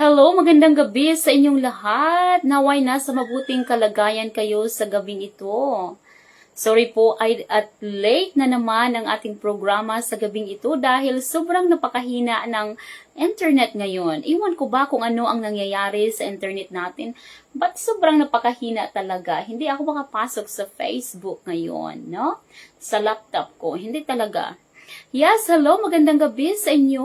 Hello, magandang gabi sa inyong lahat. Naway nasa mabuting kalagayan kayo sa gabing ito. Sorry po at late na naman ang ating programa sa gabing ito dahil sobrang napakahina ng internet ngayon. Iwan ko ba kung ano ang nangyayari sa internet natin? But sobrang napakahina talaga. Hindi ako makapasok sa Facebook ngayon, no? Sa laptop ko. Hindi talaga. Yes, hello, magandang gabi sa inyo.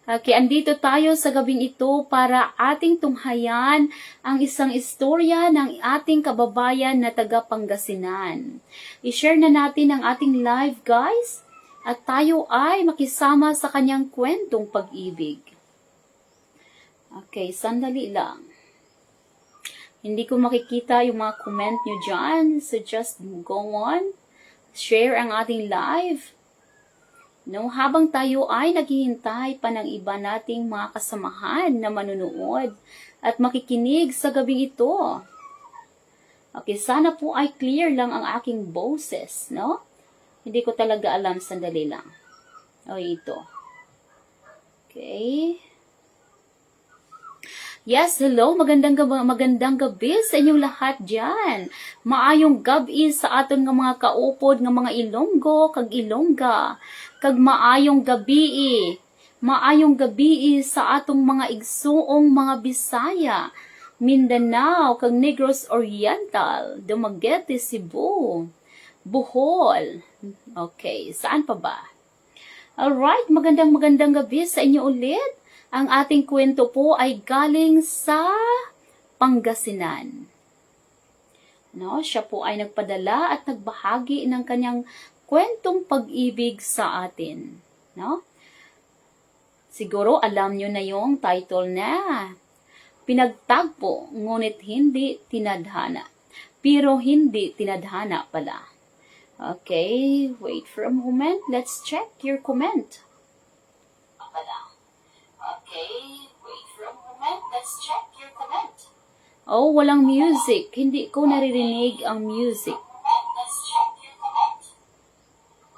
Okay, andito tayo sa gabing ito para ating tunghayan ang isang istorya ng ating kababayan na taga Pangasinan. I-share na natin ang ating live, guys, at tayo ay makisama sa kanyang kwentong pag-ibig. Okay, sandali lang. Hindi ko makikita yung mga comment nyo dyan, so just go on. Share ang ating live. No, habang tayo ay naghihintay pa ng iba nating mga kasamahan na manunood at makikinig sa gabing ito. Okay, sana po ay clear lang ang aking boses, no? Hindi ko talaga alam, sandali lang. O, ito. Okay. Yes, hello, magandang gabi sa inyong lahat dyan. Maayong gabi sa aton nga mga kaupod nga mga Ilonggo kag Ilongga. Kag maayong gabi sa atong mga igsuong mga Bisaya, Mindanao kag Negros Oriental, Dumaguete, Cebu, Bohol. Okay, saan pa ba? Alright, magandang gabi sa inyo ulit. Ang ating kwento po ay galing sa Pangasinan. No, siya po ay nagpadala at nagbahagi ng kanyang kwentong pag-ibig sa atin. No? Siguro alam nyo na yung title na Pinagtagpo, ngunit hindi tinadhana. Pero hindi tinadhana pala. Okay, wait for a moment. Let's check your comment. Okay, wait for a moment. Let's check your comment. Oh, walang music. Hindi ko naririnig ang music. Let's check your comment.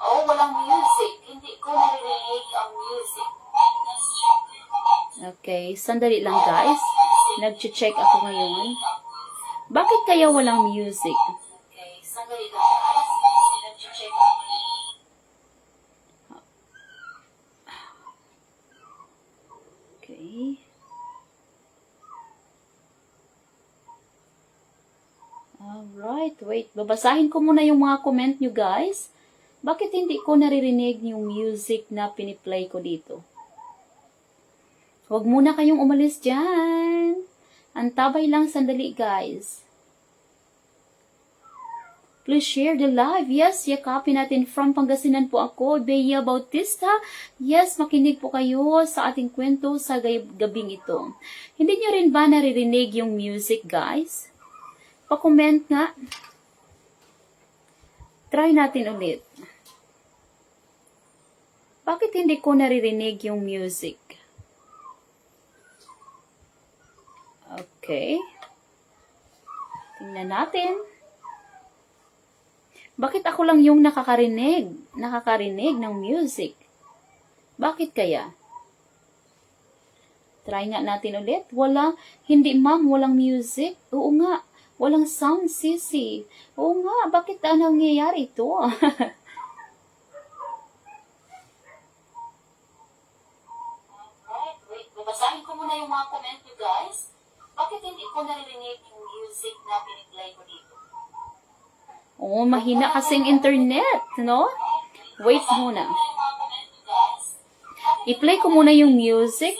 Oh, walang music. Hindi ko naririnig ang music. Let's check your comment. Okay, sandali lang guys. Nag-check ako ngayon. Bakit kaya walang music? Okay, sandali lang guys. Nag-check ako ngayon. Okay. Alright, wait. Babasahin ko muna yung mga comment nyo guys. Bakit hindi ko naririnig yung music na piniplay ko dito? Huwag muna kayong umalis dyan. Antabay lang sandali guys. Please share the live. Yes, yakapin natin. From Pangasinan po ako, Bea Bautista. Yes, makinig po kayo sa ating kwento sa gabing ito. Hindi nyo rin ba naririnig yung music, guys? Pa-comment nga. Try natin ulit. Bakit hindi ko naririnig yung music? Okay. Tingnan natin. Bakit ako lang yung nakakarinig ng music? Bakit kaya? Try nga natin ulit. Hindi ma'am, walang music. Oo nga, walang sound, sisi. Oo nga, bakit anong nangyayari ito? Alright, wait. Babasahin ko muna yung mga comment nyo guys. Bakit hindi ko naririnig yung music na piniplay ko dito? Oh, mahina kasing internet, no? Wait muna. I-play ko muna yung music.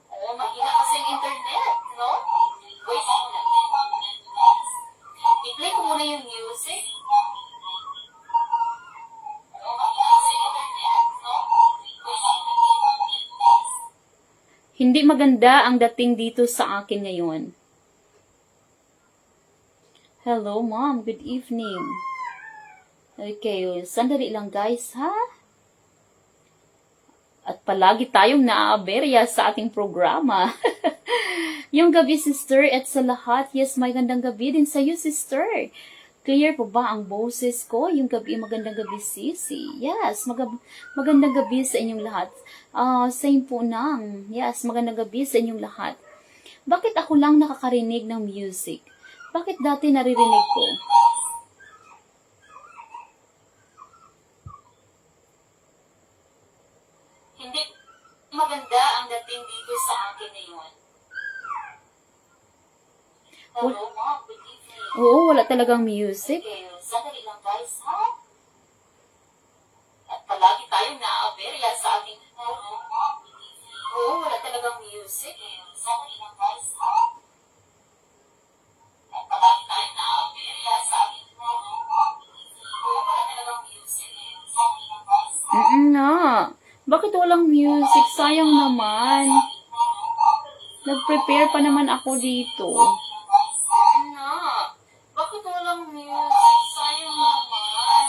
Oh, mahina kasing internet, no? Wait muna. I-play ko muna yung music. Oh, mahina kasing internet, no? Hindi maganda ang dating dito sa akin ngayon. Hello, Mom. Good evening. Okay, sandali lang guys, ha? At palagi tayong naaaberya sa ating programa. Yung gabi, sister, at sa lahat, yes, may gandang gabi din sa iyo, sister. Clear po ba ang boses ko? Yung gabi, magandang gabi, Sisi. Yes, magandang gabi sa inyong lahat. Same po nang. Yes, magandang gabi sa inyong lahat. Bakit ako lang nakakarinig ng music? Bakit dati naririnig ko? Hindi maganda ang dating dito sa akin ngayon. Hello, Mom. Good evening. Oo, wala talagang music. Okay, sandali lang guys, ha? At palagi tayong na-aberya sa ating... Hello, Mom. Good evening. Oo, wala talagang music. Okay, sandali lang guys, ha? At palagi tayong na-aberya sa ating... Hello, Mom. Good evening. Oo, wala talagang music. Okay, sandali lang guys, ha? Na. Bakit walang music? Sayang naman. Nag-prepare pa naman ako dito. Bakit walang music? Sayang naman.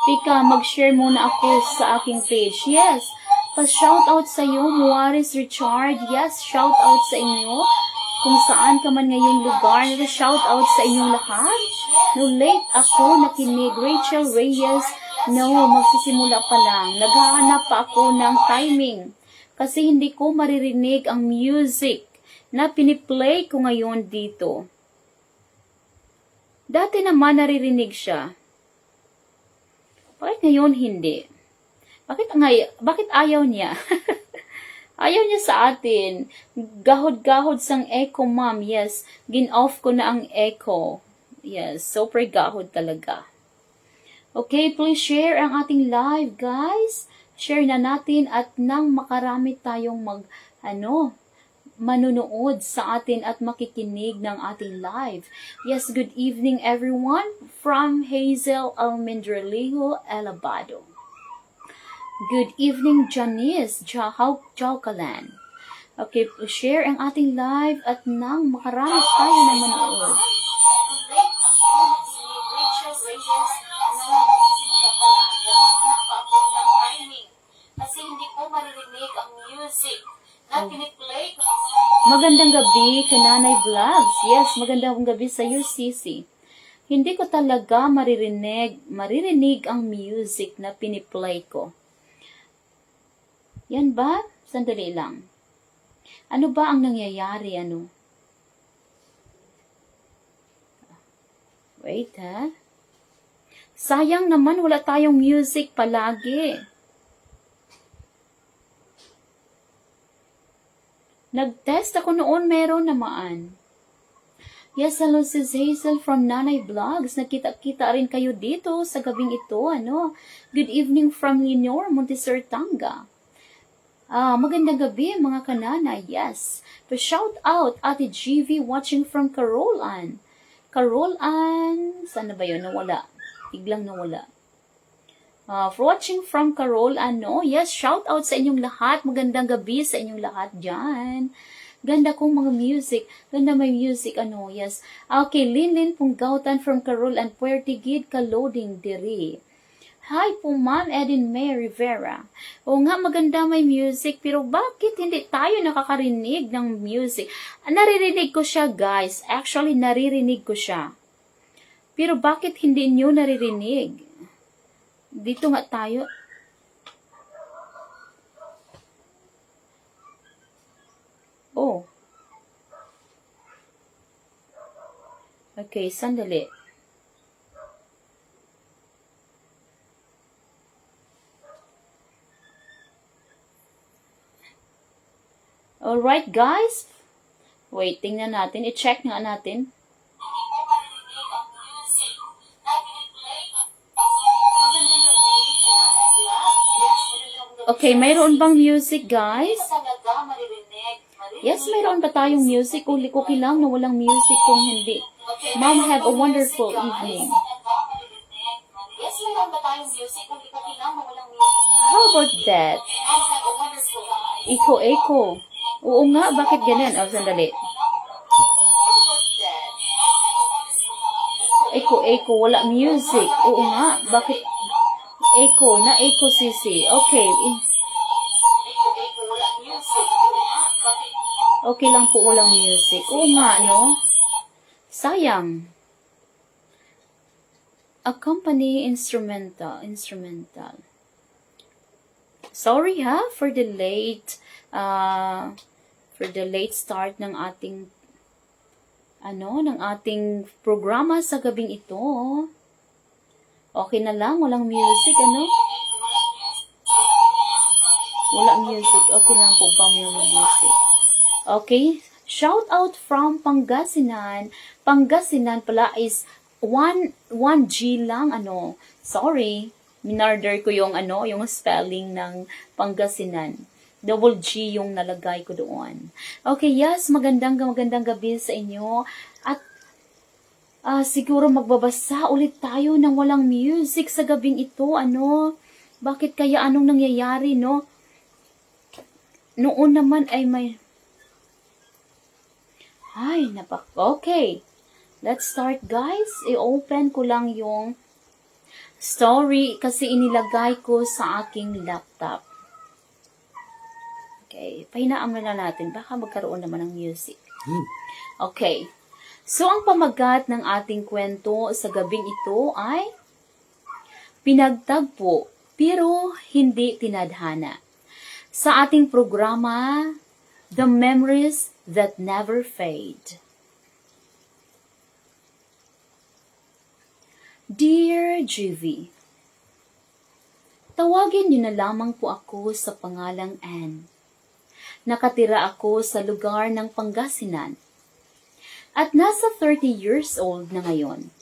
Tika, mag-share muna ako sa aking page. Yes. Pa-shoutout sa iyo, Juarez Richard. Yes, shoutout sa inyo. Kung saan ka man ngayong lugar, shoutout sa inyong lahat. No, late ako nakinig. Rachel Reyes. No, magsisimula pa lang. Naghahanap pa ako ng timing. Kasi hindi ko maririnig ang music na piniplay ko ngayon dito. Dati naman naririnig siya. Bakit ngayon hindi? Bakit ayaw niya? Ayaw niya sa atin. Gahod-gahod sang echo, ma'am. Yes, gin-off ko na ang echo. Yes, super gahod talaga. Okay, please share ang ating live, guys. Share na natin at nang makarami tayong manunood sa atin at makikinig ng ating live. Yes, good evening everyone from Hazel Almendralejo, Alabado. Good evening, Janice Jaukalan. Okay, share ang ating live at nang makarami tayo na manood. Kasi hindi ko maririnig ang music na piniplay. Magandang gabi, Kananay Vlogs. Yes, magandang gabi sa iyo, Sisi. Hindi ko talaga maririnig ang music na piniplay ko. Yan ba? Sandali lang. Ano ba ang nangyayari, Wait, ha? Sayang naman, wala tayong music palagi. Nag-test ako noon, meron naman. Yes, hello, sis Hazel from Nanay Vlogs. Nakita-kita rin kayo dito sa gabing ito, Good evening from Leonor, Montesertanga. Magandang gabi, mga kanana. Yes. To shout out, Ate GV watching from Carolan. Carolan, saan na ba yun? Nawala. Biglang nawala. For watching from Carolan, Yes, shout out sa inyong lahat. Magandang gabi sa inyong lahat dyan. Ganda kong mga music. Ganda may music, Yes. Okay, Linlin Punggautan from Carolan, Puertigid, Kaloding, Diri. Hi po, Ma'am Edin May Rivera. O nga, maganda may music, pero bakit hindi tayo nakakarinig ng music? Naririnig ko siya, guys. Actually, naririnig ko siya. Pero bakit hindi nyo naririnig? Dito nga tayo. Oh. Okay, sandali. Alright, guys. Wait, tingnan natin. I-check nga natin. Okay, mayroon bang music, guys? Yes, mayroon ba tayong music? Okay lang na walang music kung hindi. Mom, have a wonderful evening. Yes, mayroon ba tayong music? Okay lang na walang music. How about that? Echo. Oo nga, bakit ganyan? Sandali. Echo, wala music. Oo nga, bakit? Echo, na-echo sisi. Okay. Wala music. Okay lang po, walang music. Oo nga, Sayang. Accompany instrumental. Sorry ha for the late start ng ating programa sa gabing ito. Okay na lang, walang music, Wala music. Okay lang po ba may music? Okay. Shout out from Pangasinan. Pangasinan pala is 1G lang, Sorry. Minarder ko yung spelling ng Pangasinan. Double G yung nalagay ko doon. Okay, yes, magandang gabi sa inyo. At siguro magbabasa ulit tayo ng walang music sa gabing ito, Bakit kaya anong nangyayari, no? Noon naman ay Okay. Let's start, guys. I-open ko lang yung story kasi inilagay ko sa aking laptop. Okay, pahinaan na natin. Baka magkaroon naman ng music. Okay. So, ang pamagat ng ating kwento sa gabing ito ay pinagtagpo pero hindi tinadhana. Sa ating programa, The Memories That Never Fade. Dear GV, tawagin niyo na lamang po ako sa pangalang Anne. Nakatira ako sa lugar ng Pangasinan at nasa 30 years old na ngayon.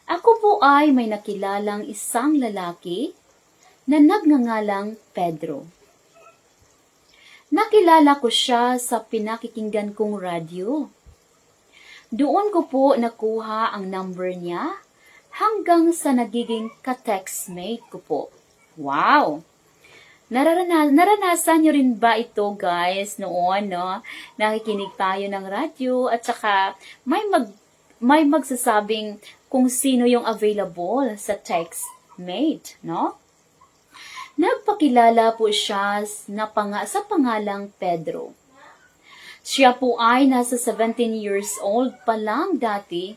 Ako po ay may nakilalang isang lalaki na nagngangalang Pedro. Nakilala ko siya sa pinakikinggan kong radyo. Doon ko po nakuha ang number niya hanggang sa nagiging ka-textmate ko po. Wow! Naranasan nyo rin ba ito, guys, noon, no? Nakikinig tayo ng radyo at saka may magsasabing kung sino yung available sa textmate, no? Nagpakilala po siya sa pangalang Pedro. Siya po ay nasa 17 years old pa lang dati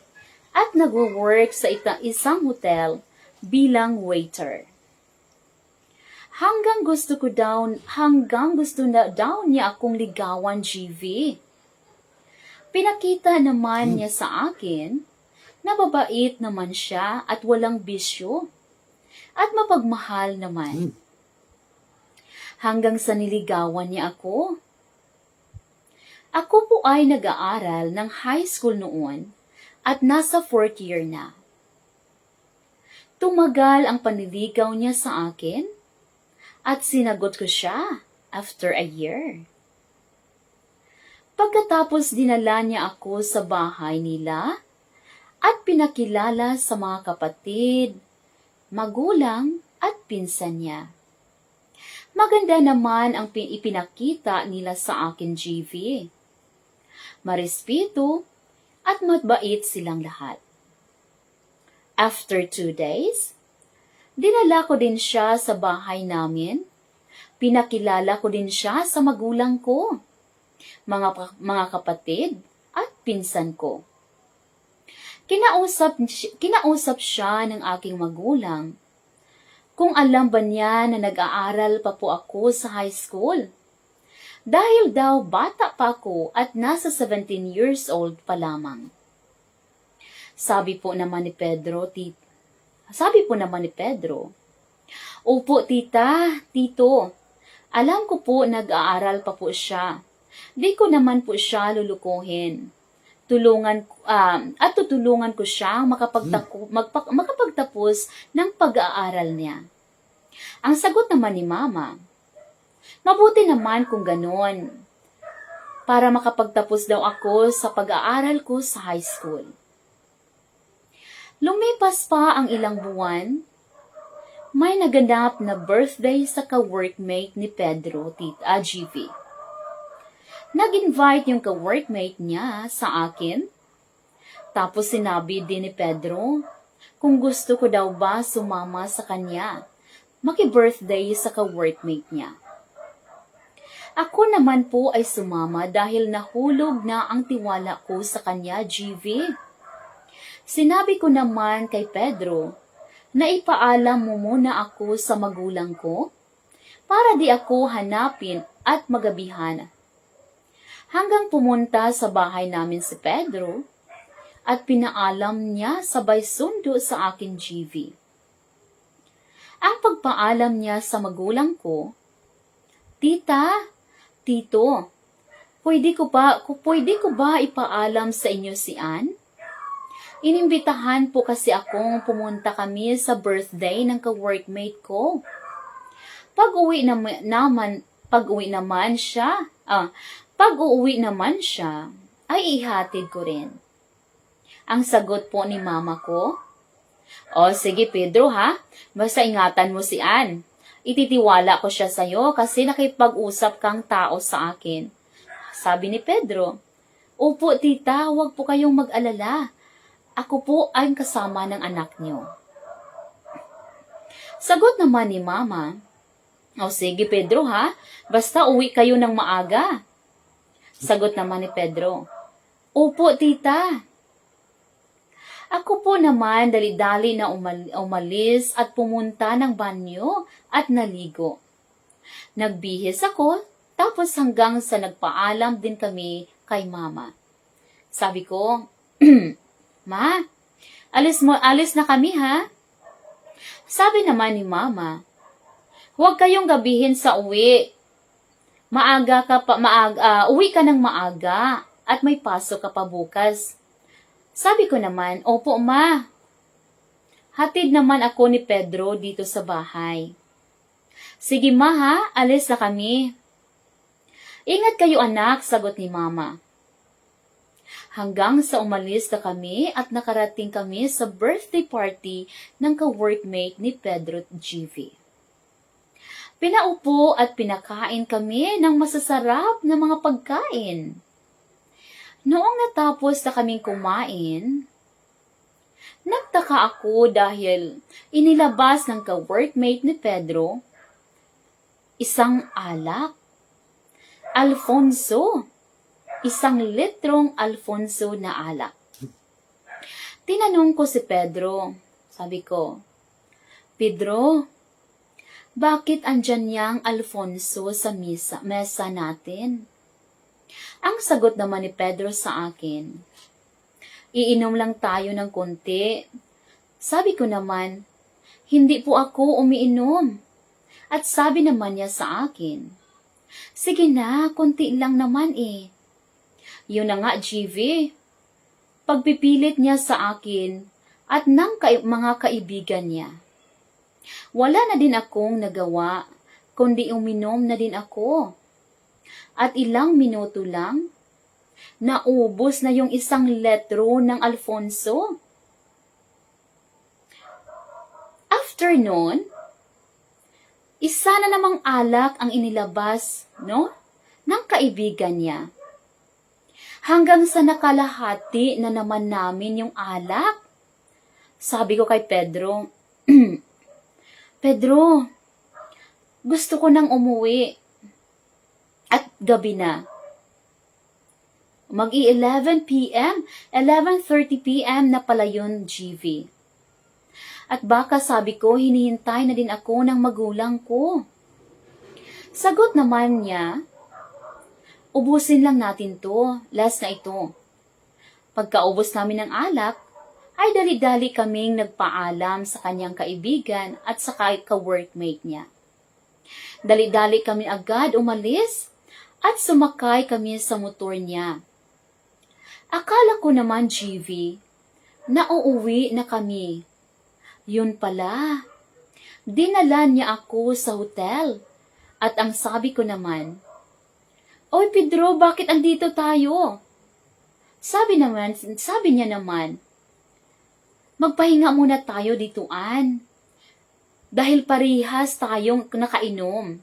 at nag-work sa isang hotel bilang waiter. Hanggang gusto na daw niya akong ligawan, GV. Pinakita naman niya sa akin na babait naman siya at walang bisyo at mapagmahal naman. Hanggang sa niligawan niya ako. Ako po ay nag-aaral ng high school noon at nasa 4th year na. Tumagal ang panliligaw niya sa akin at sinagot ko siya after a year. Pagkatapos dinala niya ako sa bahay nila at pinakilala sa mga kapatid, magulang at pinsan niya. Maganda naman ang ipinakita nila sa akin, GV. Marespeto at mabait silang lahat. After 2 days, dinala ko din siya sa bahay namin. Pinakilala ko din siya sa magulang ko, mga kapatid at pinsan ko. Kinausap siya ng aking magulang kung alam ba niya na nag-aaral pa po ako sa high school. Dahil daw bata pa ako at nasa 17 years old pa lamang. Sabi po naman ni Pedro, "Opo tita, tito, alam ko po nag-aaral pa po siya. Di ko naman po siya lulukuhin. Tutulungan ko siyang makapagtapos ng pag-aaral niya." Ang sagot naman ni Mama, "Mabuti naman kung ganon, para makapagtapos daw ako sa pag-aaral ko sa high school." Lumipas pa ang ilang buwan, may naganap na birthday sa ka-workmate ni Pedro, Tita GV. Nag-invite yung ka-workmate niya sa akin. Tapos sinabi din ni Pedro kung gusto ko daw ba sumama sa kanya, maki-birthday sa ka-workmate niya. Ako naman po ay sumama dahil nahulog na ang tiwala ko sa kanya, GV. Sinabi ko naman kay Pedro na ipaalam mo muna ako sa magulang ko para di ako hanapin at magabihan. Hanggang pumunta sa bahay namin si Pedro at pinaalam niya sabay sundo sa akin GV. Ang pagpaalam niya sa magulang ko, Tita, Tito, pwede ko ba ipaalam sa inyo si Ann? Inimbitahan po kasi akong pumunta kami sa birthday ng ka-workmate ko. Pag-uwi naman siya, ay ihatid ko rin. Ang sagot po ni mama ko, O sige Pedro ha, basta ingatan mo si Ann. Ititiwala ko siya sa'yo kasi nakipag-usap kang tao sa akin. Sabi ni Pedro, Opo tita, huwag po kayong mag-alala. Ako po ay kasama ng anak niyo. Sagot naman ni mama, O sige Pedro ha, basta uwi kayo ng maaga. Sagot naman ni Pedro, Opo tita. Ako po naman dali-dali na umalis at pumunta ng banyo at naligo. Nagbihis ako, tapos hanggang sa nagpaalam din kami kay mama. Sabi ko, Ma, alis na kami ha? Sabi naman ni mama, huwag kayong gabihin sa uwi. Uwi ka ng maaga at may pasok ka pa bukas. Sabi ko naman, Opo ma. Hatid naman ako ni Pedro dito sa bahay. Sige ma ha, alis na kami. Ingat kayo anak, sagot ni mama. Hanggang sa umalis na kami at nakarating kami sa birthday party ng ka-workmate ni Pedro GV. Pinaupo at pinakain kami ng masasarap na mga pagkain. Noong natapos na kaming kumain, nagtaka ako dahil inilabas ng ka-workmate ni Pedro isang alak. Alfonso. Isang litrong Alfonso na alak. Tinanong ko si Pedro. Sabi ko, Pedro, bakit andyan yang Alfonso sa mesa natin? Ang sagot naman ni Pedro sa akin, iinom lang tayo ng konti. Sabi ko naman, hindi po ako umiinom. At sabi naman niya sa akin, sige na, konti lang naman eh. Yun na nga, GV. Pagpipilit niya sa akin at ng mga kaibigan niya. Wala na din akong nagawa, kundi uminom na din ako. At ilang minuto lang, naubos na yung isang litro ng Alfonso. After nun, isa na namang alak ang inilabas, ng kaibigan niya. Hanggang sa nakalahati na naman namin yung alak. Sabi ko kay Pedro, Pedro, gusto ko nang umuwi. At gabi na. Mag-11 p.m., 11:30 p.m. na pala yun, GV. At baka sabi ko, hinihintay na din ako ng magulang ko. Sagot naman niya, ubusin lang natin to, last na ito. Pagkaubos namin ng alak, ay dali-dali kaming nagpaalam sa kanyang kaibigan at sa ka-workmate niya. Dali-dali kami agad umalis at sumakay kami sa motor niya. Akala ko naman, GV, na uuwi na kami. Yun pala, dinala niya ako sa hotel at ang sabi ko naman, Oy Pedro, bakit andito tayo? Sabi niya naman, magpahinga muna tayo dito, Ann. Dahil parihas tayong nakainom.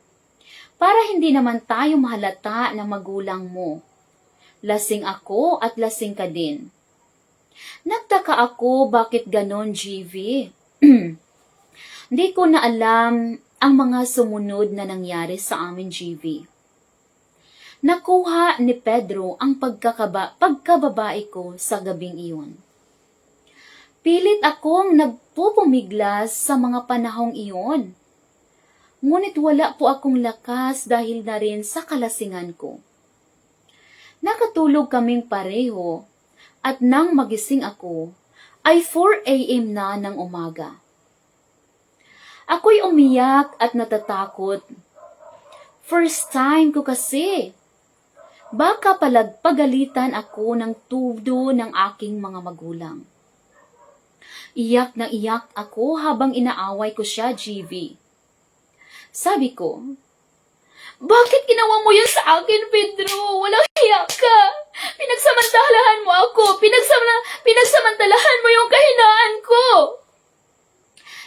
Para hindi naman tayo mahalata ng magulang mo. Lasing ako at lasing ka din. Nagtaka ako bakit ganon, GV. Hindi ko na alam ang mga sumunod na nangyari sa amin, GV. Nakuha ni Pedro ang pagkababae ko sa gabing iyon. Pilit akong nagpupumiglas sa mga panahong iyon. Ngunit wala po akong lakas dahil na rin sa kalasingan ko. Nakatulog kaming pareho at nang magising ako ay 4 a.m. na ng umaga. Ako'y umiyak at natatakot. First time ko kasi. Baka pagalitan ako ng tudo ng aking mga magulang. Iyak na iyak ako habang inaaway ko siya, GV. Sabi ko, bakit ginawa mo yun sa akin, Pedro? Walang hiya ka. Pinagsamantalahan mo ako. Pinagsamantalahan mo yung kahinaan ko.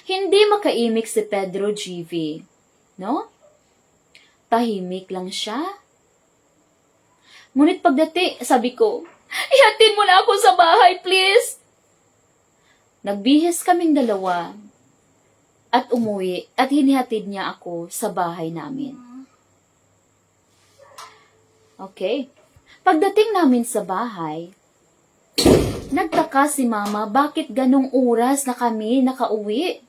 Hindi makaimik si Pedro, GV. No? Tahimik lang siya. Ngunit pagdating, sabi ko, ihatid mo na ako sa bahay, please. Nagbihis kaming dalawa at umuwi at hinihatid niya ako sa bahay namin. Okay. Pagdating namin sa bahay, nagtaka si Mama bakit ganong oras na kami nakauwi.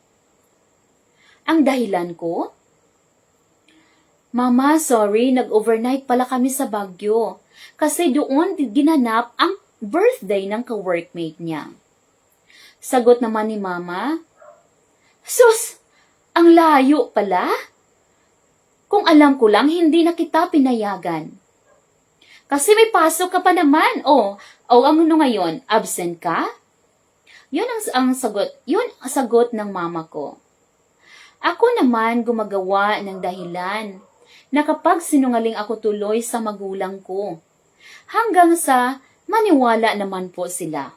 Ang dahilan ko? Mama, sorry, nag-overnight pala kami sa Baguio kasi doon ginanap ang birthday ng ka-workmate niya. Sagot naman ni Mama, sus, ang layo pala. Kung alam ko lang, hindi na kita pinayagan. Kasi may pasok ka pa naman. Ang ano ngayon, absent ka? Yun ang sagot. Yun ang sagot ng Mama ko. Ako naman gumagawa ng dahilan na kapag sinungaling ako tuloy sa magulang ko. Hanggang sa maniwala naman po sila.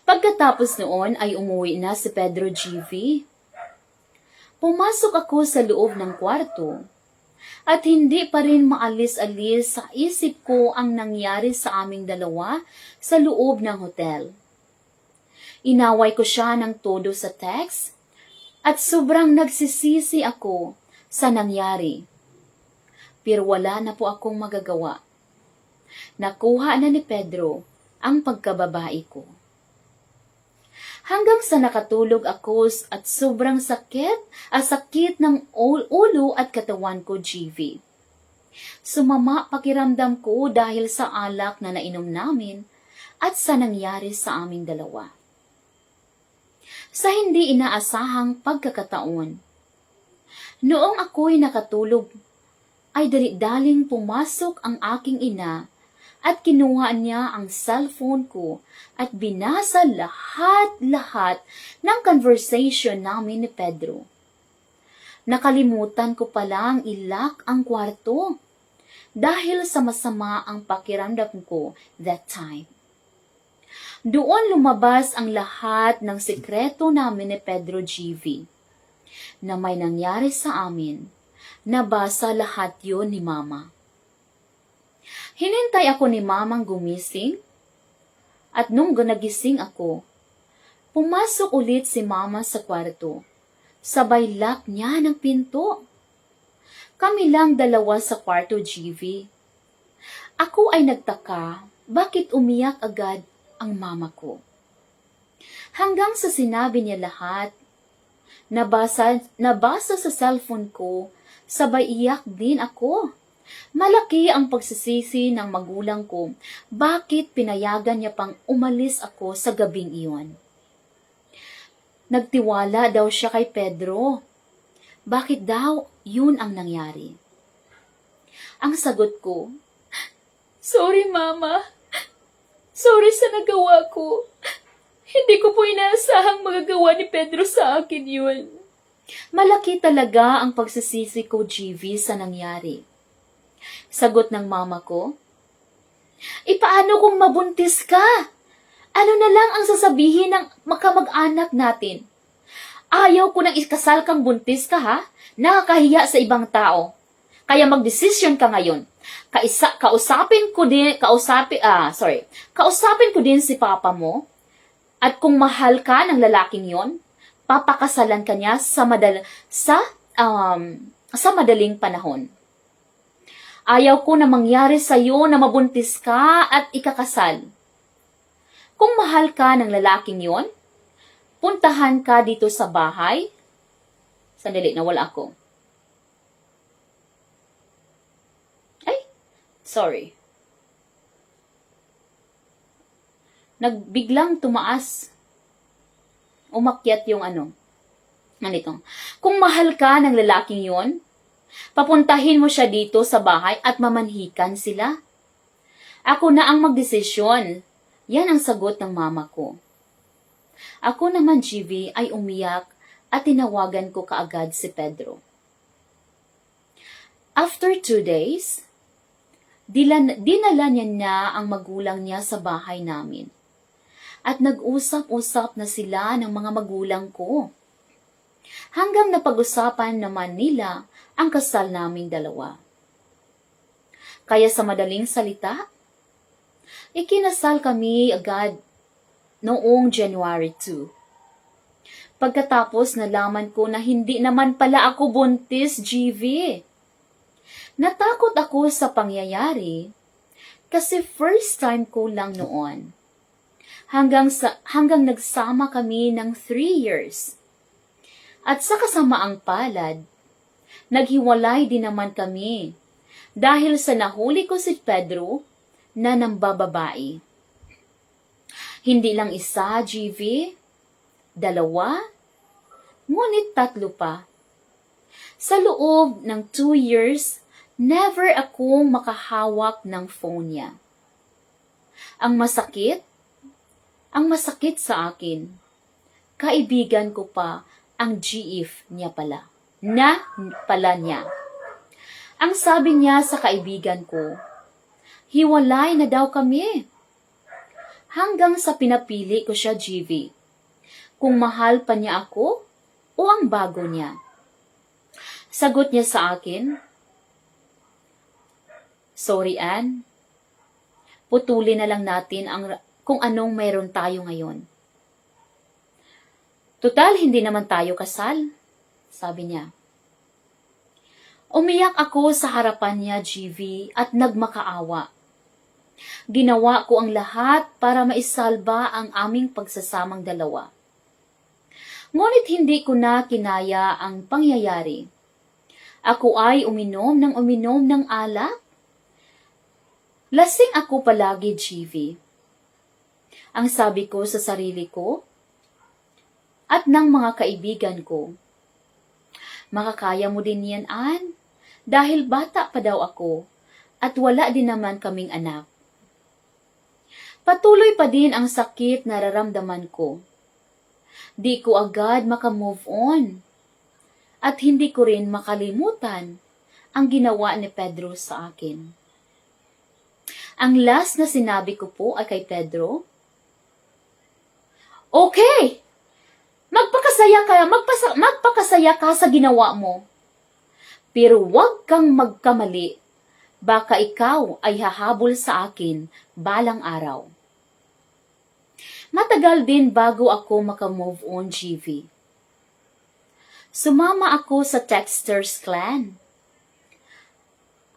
Pagkatapos noon ay umuwi na si Pedro, GV. Pumasok ako sa loob ng kwarto at hindi pa rin maalis-alis sa isip ko ang nangyari sa aming dalawa sa loob ng hotel. Inaway ko siya ng todo sa text at sobrang nagsisisi ako sa nangyari. Pero wala na po akong magagawa. Nakuha na ni Pedro ang pagkababae ko. Hanggang sa nakatulog ako at sobrang sakit ng ulo at katawan ko, GV. Sumama pakiramdam ko dahil sa alak na nainom namin at sa nangyari sa aming dalawa. Sa hindi inaasahang pagkakataon, noong ako'y nakatulog, ay dali-daling pumasok ang aking ina at kinuha niya ang cellphone ko at binasa lahat ng conversation namin ni Pedro. Nakalimutan ko palang ilak ang kwarto dahil sa masama ang pakiramdam ko that time. Doon lumabas ang lahat ng sekreto namin ni Pedro, GV, na may nangyari sa amin. Nabasa lahat yun ni Mama. Hinintay ako ni Mamang gumising at nung nagising ako, pumasok ulit si Mama sa kwarto. Sabay lock niya ng pinto. Kami lang dalawa sa kwarto, GV. Ako ay nagtaka bakit umiyak agad ang mama ko. Hanggang sa sinabi niya lahat, nabasa sa cellphone ko, sabay iyak din ako. Malaki ang pagsisisi ng magulang ko, bakit pinayagan niya pang umalis ako sa gabing iyon. Nagtiwala daw siya kay Pedro. Bakit daw yun ang nangyari? Ang sagot ko, sorry Mama, sorry sa nagawa ko. Hindi ko po inaasahang magagawa ni Pedro sa akin yun. Malaki talaga ang pagsisisi ko, GV, sa nangyari. Sagot ng mama ko, paano kung mabuntis ka? Ano na lang ang sasabihin ng makamag-anak natin? Ayaw ko nang ikasal kang buntis ka, ha? Nakakahiya sa ibang tao. Kaya magdesisyon ka ngayon. Kausapin ko din si papa mo. At kung mahal ka ng lalaking yon, papakasalan ka niya sa madaling panahon. Ayaw ko na mangyari sa iyo na mabuntis ka at ikakasal. Kung mahal ka ng lalaking yon, puntahan ka dito sa bahay. Sandali, nawala ako. Ay, sorry. Nagbiglang tumaas. Umakyat yung Ganito. Kung mahal ka ng lalaking yon, papuntahin mo siya dito sa bahay at mamanhikan sila. Ako na ang magdesisyon. Yan ang sagot ng mama ko. Ako naman, GV, ay umiyak at tinawagan ko kaagad si Pedro. After 2 days, dinala niya ang magulang niya sa bahay namin. At nag-usap-usap na sila ng mga magulang ko. Hanggang napag-usapan naman nila ang kasal naming dalawa. Kaya sa madaling salita, ikinasal kami agad noong January 2. Pagkatapos nalaman ko na hindi naman pala ako buntis, GV. Natakot ako sa pangyayari kasi first time ko lang noon. Hanggang nagsama kami ng 3 years. At sa kasamaang palad, naghiwalay din naman kami dahil sa nahuli ko si Pedro na nambababae. Hindi lang isa, GV, 2, ngunit 3 pa. Sa loob ng 2 years, never akong makahawak ng phone niya. Ang masakit sa akin, kaibigan ko pa ang GF niya pala. Niya. Ang sabi niya sa kaibigan ko, hiwalay na daw kami. Hanggang sa pinapili ko siya, GV, kung mahal pa niya ako o ang bago niya. Sagot niya sa akin, sorry Ann, putulin na lang natin kung anong mayroon tayo ngayon. Tutal, hindi naman tayo kasal, sabi niya. Umiyak ako sa harapan niya, GV, at nagmakaawa. Ginawa ko ang lahat para maisalba ang aming pagsasamang dalawa. Ngunit hindi ko na kinaya ang pangyayari. Ako ay uminom ng alak. Lasing ako palagi, GV. Ang sabi ko sa sarili ko at ng mga kaibigan ko, makakaya mo din yan, Ann, dahil bata pa daw ako at wala din naman kaming anak. Patuloy pa din ang sakit na nararamdaman ko. Di ko agad makamove on at hindi ko rin makalimutan ang ginawa ni Pedro sa akin. Ang last na sinabi ko po ay kay Pedro, okay, magpakasaya ka sa ginawa mo. Pero huwag kang magkamali, baka ikaw ay hahabol sa akin balang araw. Matagal din bago ako makamove on, GV. Sumama ako sa Texters Clan.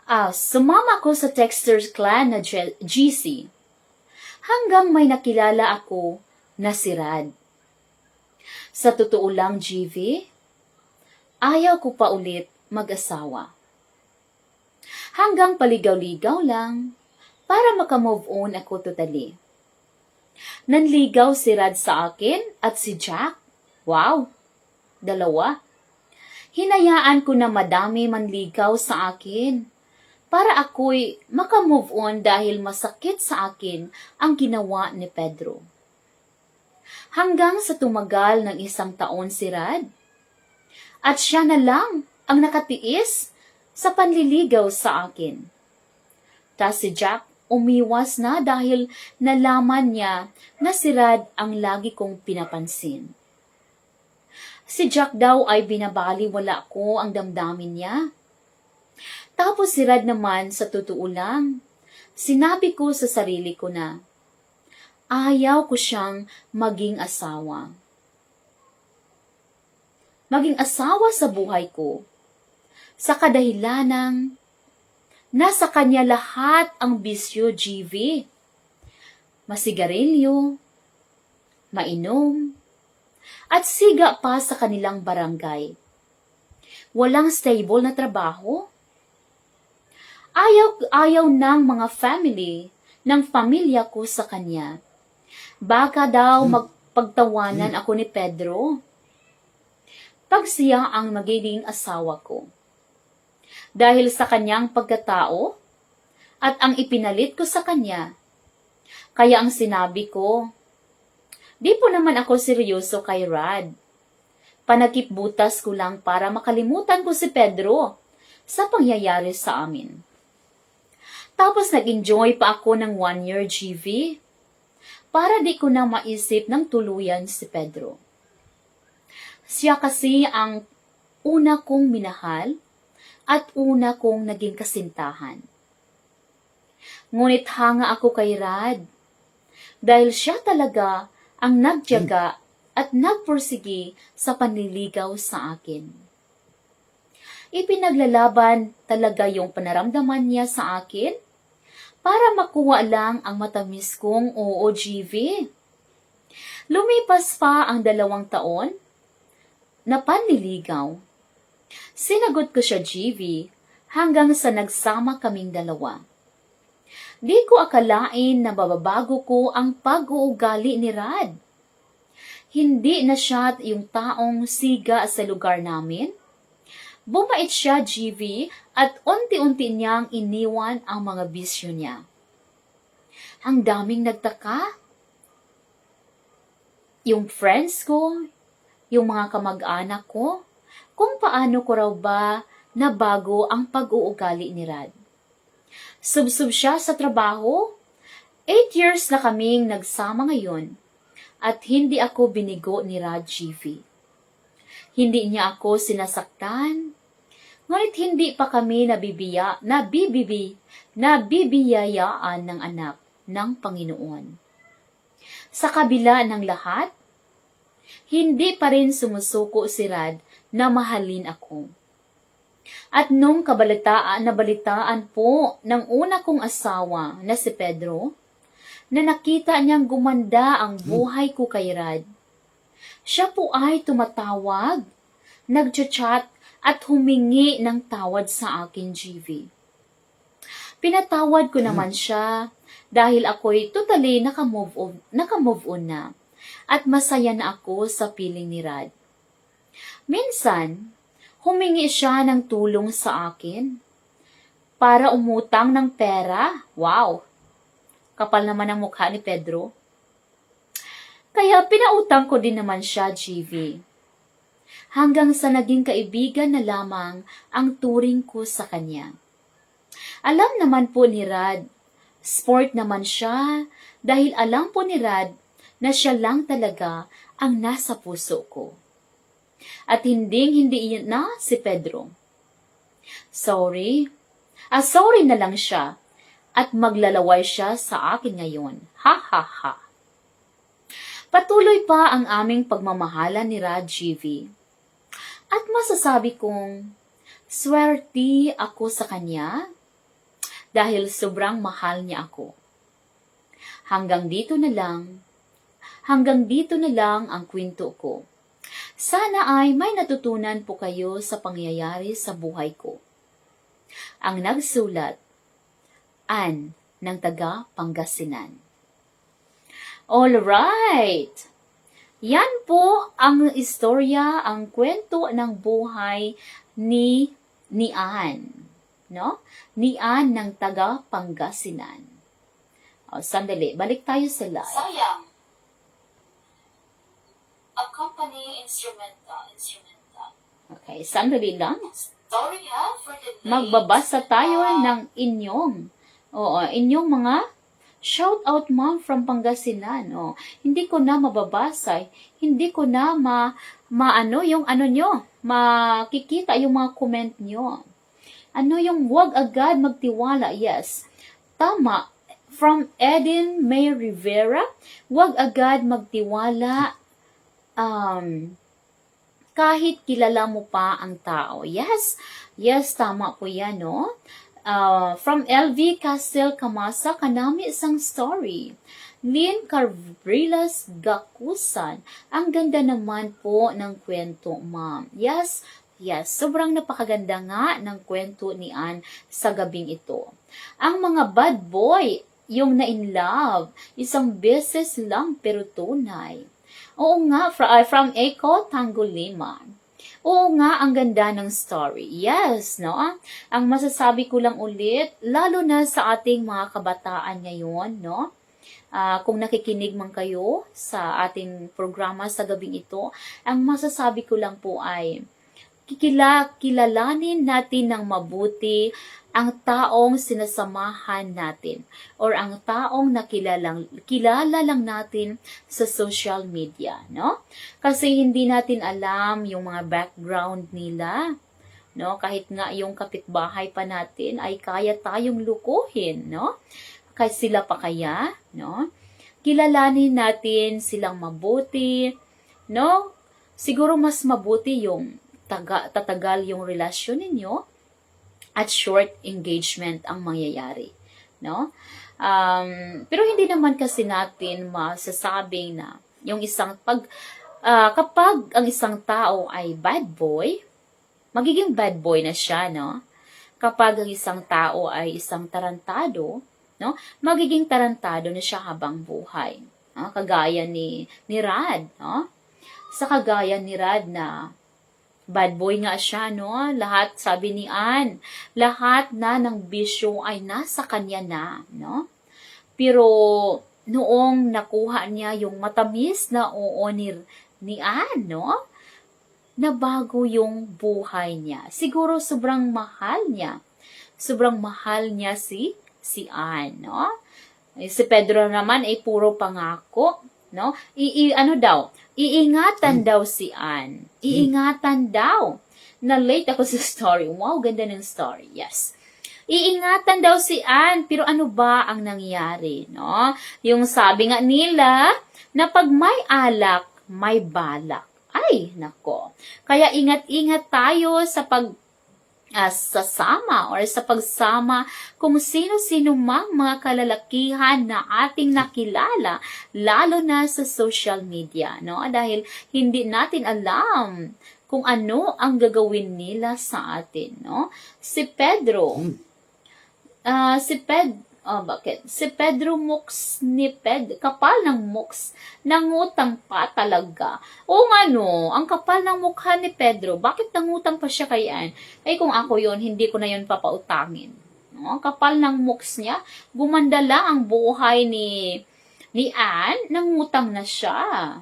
Na GC. Hanggang may nakilala ako na si Rad. Sa totoo lang, GV, ayaw ko pa ulit mag-asawa. Hanggang paligaw-ligaw lang para makamove on ako totally. Nanligaw si Rad sa akin at si Jack. Wow! 2. Hinayaan ko na madami manligaw sa akin para ako'y makamove on dahil masakit sa akin ang ginawa ni Pedro. Hanggang sa tumagal ng 1 taon si Rad at siya na lang ang nakatiis sa panliligaw sa akin. Tas si Jack umiwas na dahil nalaman niya na si Rad ang lagi kong pinapansin. Si Jack daw ay binabaliwala ko ang damdamin niya. Tapos si Rad naman, sa totoo lang, sinabi ko sa sarili ko na ayaw ko siyang maging asawa. Maging asawa sa buhay ko sa kadahilanang nasa kanya lahat ang bisyo, GV. Masigarilyo, mainom, at siga pa sa kanilang barangay. Walang stable na trabaho. Ayaw ng mga family, ng pamilya ko sa kanya. Baka daw magpagtawanan ako ni Pedro pag siya ang magiging asawa ko. Dahil sa kanyang pagkatao at ang ipinalit ko sa kanya. Kaya ang sinabi ko, di po naman ako seryoso kay Rad. Panakipbutas ko lang para makalimutan ko si Pedro sa pangyayari sa amin. Tapos nag-enjoy pa ako ng 1-year GV para di ko na maisip ng tuluyan si Pedro. Siya kasi ang una kong minahal at una kong naging kasintahan. Ngunit hanga ako kay Rad dahil siya talaga ang nagtiyaga at nagpursigi sa panliligaw sa akin. Ipinaglalaban talaga yung panaramdaman niya sa akin para makuha lang ang matamis kong OOGV. Lumipas pa ang 2 taon na panliligaw. Sinagot ko siya GV hanggang sa nagsama kaming 2. Di ko akalain na bababago ko ang pag-uugali ni Rad. Hindi na siya yung taong siga sa lugar namin. Bumait siya GV at unti-unti niyang iniwan ang mga bisyo niya. Ang daming nagtaka. Yung friends ko, yung mga kamag-anak ko, kung paano ko raw ba nabago ang pag-uugali ni Rad. Subsub siya sa trabaho. 8 years na kaming nagsama ngayon at hindi ako binigo ni Rad GV. Hindi niya ako sinasaktan, ngunit hindi pa kami nabibiyayaan ng anak ng Panginoon. Sa kabila ng lahat, hindi pa rin sumusuko si Rad na mahalin ako. At nung nabalitaan po ng una kong asawa na si Pedro, na nakita niyang gumanda ang buhay ko kay Rad, siya po ay tumatawag, nagchat-chat at humingi ng tawad sa akin GV. Pinatawad ko naman siya dahil ako'y totally nakamove on na at masaya na ako sa piling ni Rad. Minsan, humingi siya ng tulong sa akin para umutang ng pera. Wow! Kapal naman ang mukha ni Pedro. Kaya pinautang ko din naman siya, GV. Hanggang sa naging kaibigan na lamang ang turing ko sa kanya. Alam naman po ni Rad, sport naman siya dahil alam po ni Rad na siya lang talaga ang nasa puso ko. At hindi na si Pedro. Sorry na lang siya at maglalaway siya sa akin ngayon. Ha ha ha. Patuloy pa ang aming pagmamahalan ni Rad GV. At masasabi kong swerte ako sa kanya dahil sobrang mahal niya ako. Hanggang dito na lang ang kwento ko. Sana ay may natutunan po kayo sa pangyayari sa buhay ko. Ang nagsulat, Ann ng taga Pangasinan. Alright! Yan po ang istorya, ang kwento ng buhay ni Ann. No? Ni Ann ng taga Pangasinan. O, sandali, balik tayo sa live. Sayang. Accompany instrumental. Okay, sandali lang. Sorry ha for the late. Magbabasa tayo ng inyong mga shout out ma'am from Pangasinan. Hindi ko na mababasa. Hindi ko na makikita yung mga comment nyo. Yung wag agad magtiwala? Yes. Tama. From Eden May Rivera, wag agad magtiwala kahit kilala mo pa ang tao. Yes, tama po yan, no? From LV Castel Camasa, kanami isang story. Lynn Carbrilas Gakusan. Ang ganda naman po ng kwento, ma'am. Yes, sobrang napakaganda nga ng kwento ni Ann sa gabing ito. Ang mga bad boy, yung na-in love, isang beses lang pero tunay. Oo nga, from Echo Tango Lima. Oo nga, ang ganda ng story. Yes, no? Ang masasabi ko lang ulit, lalo na sa ating mga kabataan ngayon, no? Kung nakikinig man kayo sa ating programa sa gabing ito, ang masasabi ko lang po ay, kilalanin natin ng mabuti ang taong sinasamahan natin or ang taong kilala lang natin sa social media, no? Kasi hindi natin alam yung mga background nila, no? Kahit nga yung kapitbahay pa natin ay kaya tayong lukuhin, no? Kahit sila pa kaya, no? Kilalanin natin silang mabuti, no? Siguro mas mabuti yung tatagal yung relasyon ninyo at short engagement ang mangyayari, no? Pero hindi naman kasi natin masasabing na yung kapag ang isang tao ay bad boy, magiging bad boy na siya, no? Kapag ang isang tao ay isang tarantado, no? Magiging tarantado na siya habang buhay. No? Kagaya ni Rad, no? Sa kagaya ni Rad na bad boy nga siya, no? Lahat, sabi ni Ann, lahat na ng bisyo ay nasa kanya na, no? Pero, noong nakuha niya yung matamis na oo ni Ann, no? Nabago yung buhay niya. Siguro sobrang mahal niya. Sobrang mahal niya si Ann, no? Si Pedro naman ay puro pangako, no? Iingatan daw si Ann. Iingatan daw. Na-late ako sa story. Wow, ganda ng story. Yes. Iingatan daw si Ann. Pero ano ba ang nangyari, no? Yung sabi nga nila, na pag may alak, may balak. Ay, nako. Kaya ingat-ingat tayo sa sasama or sa pagsama kung sino-sino mang mga kalalakihan na ating nakilala, lalo na sa social media, no? Dahil hindi natin alam kung ano ang gagawin nila sa atin, no? Si Pedro, bakit? Si Pedro Mux ni kapal ng Mux, nangutang pa talaga. O ano, ang kapal ng mukha ni Pedro, bakit nangutang pa siya kay Ann? Ay kung ako yon, hindi ko na yon papautangin. No? Ang kapal ng Mux niya, gumanda lang ang buhay ni Ann, nangutang na siya.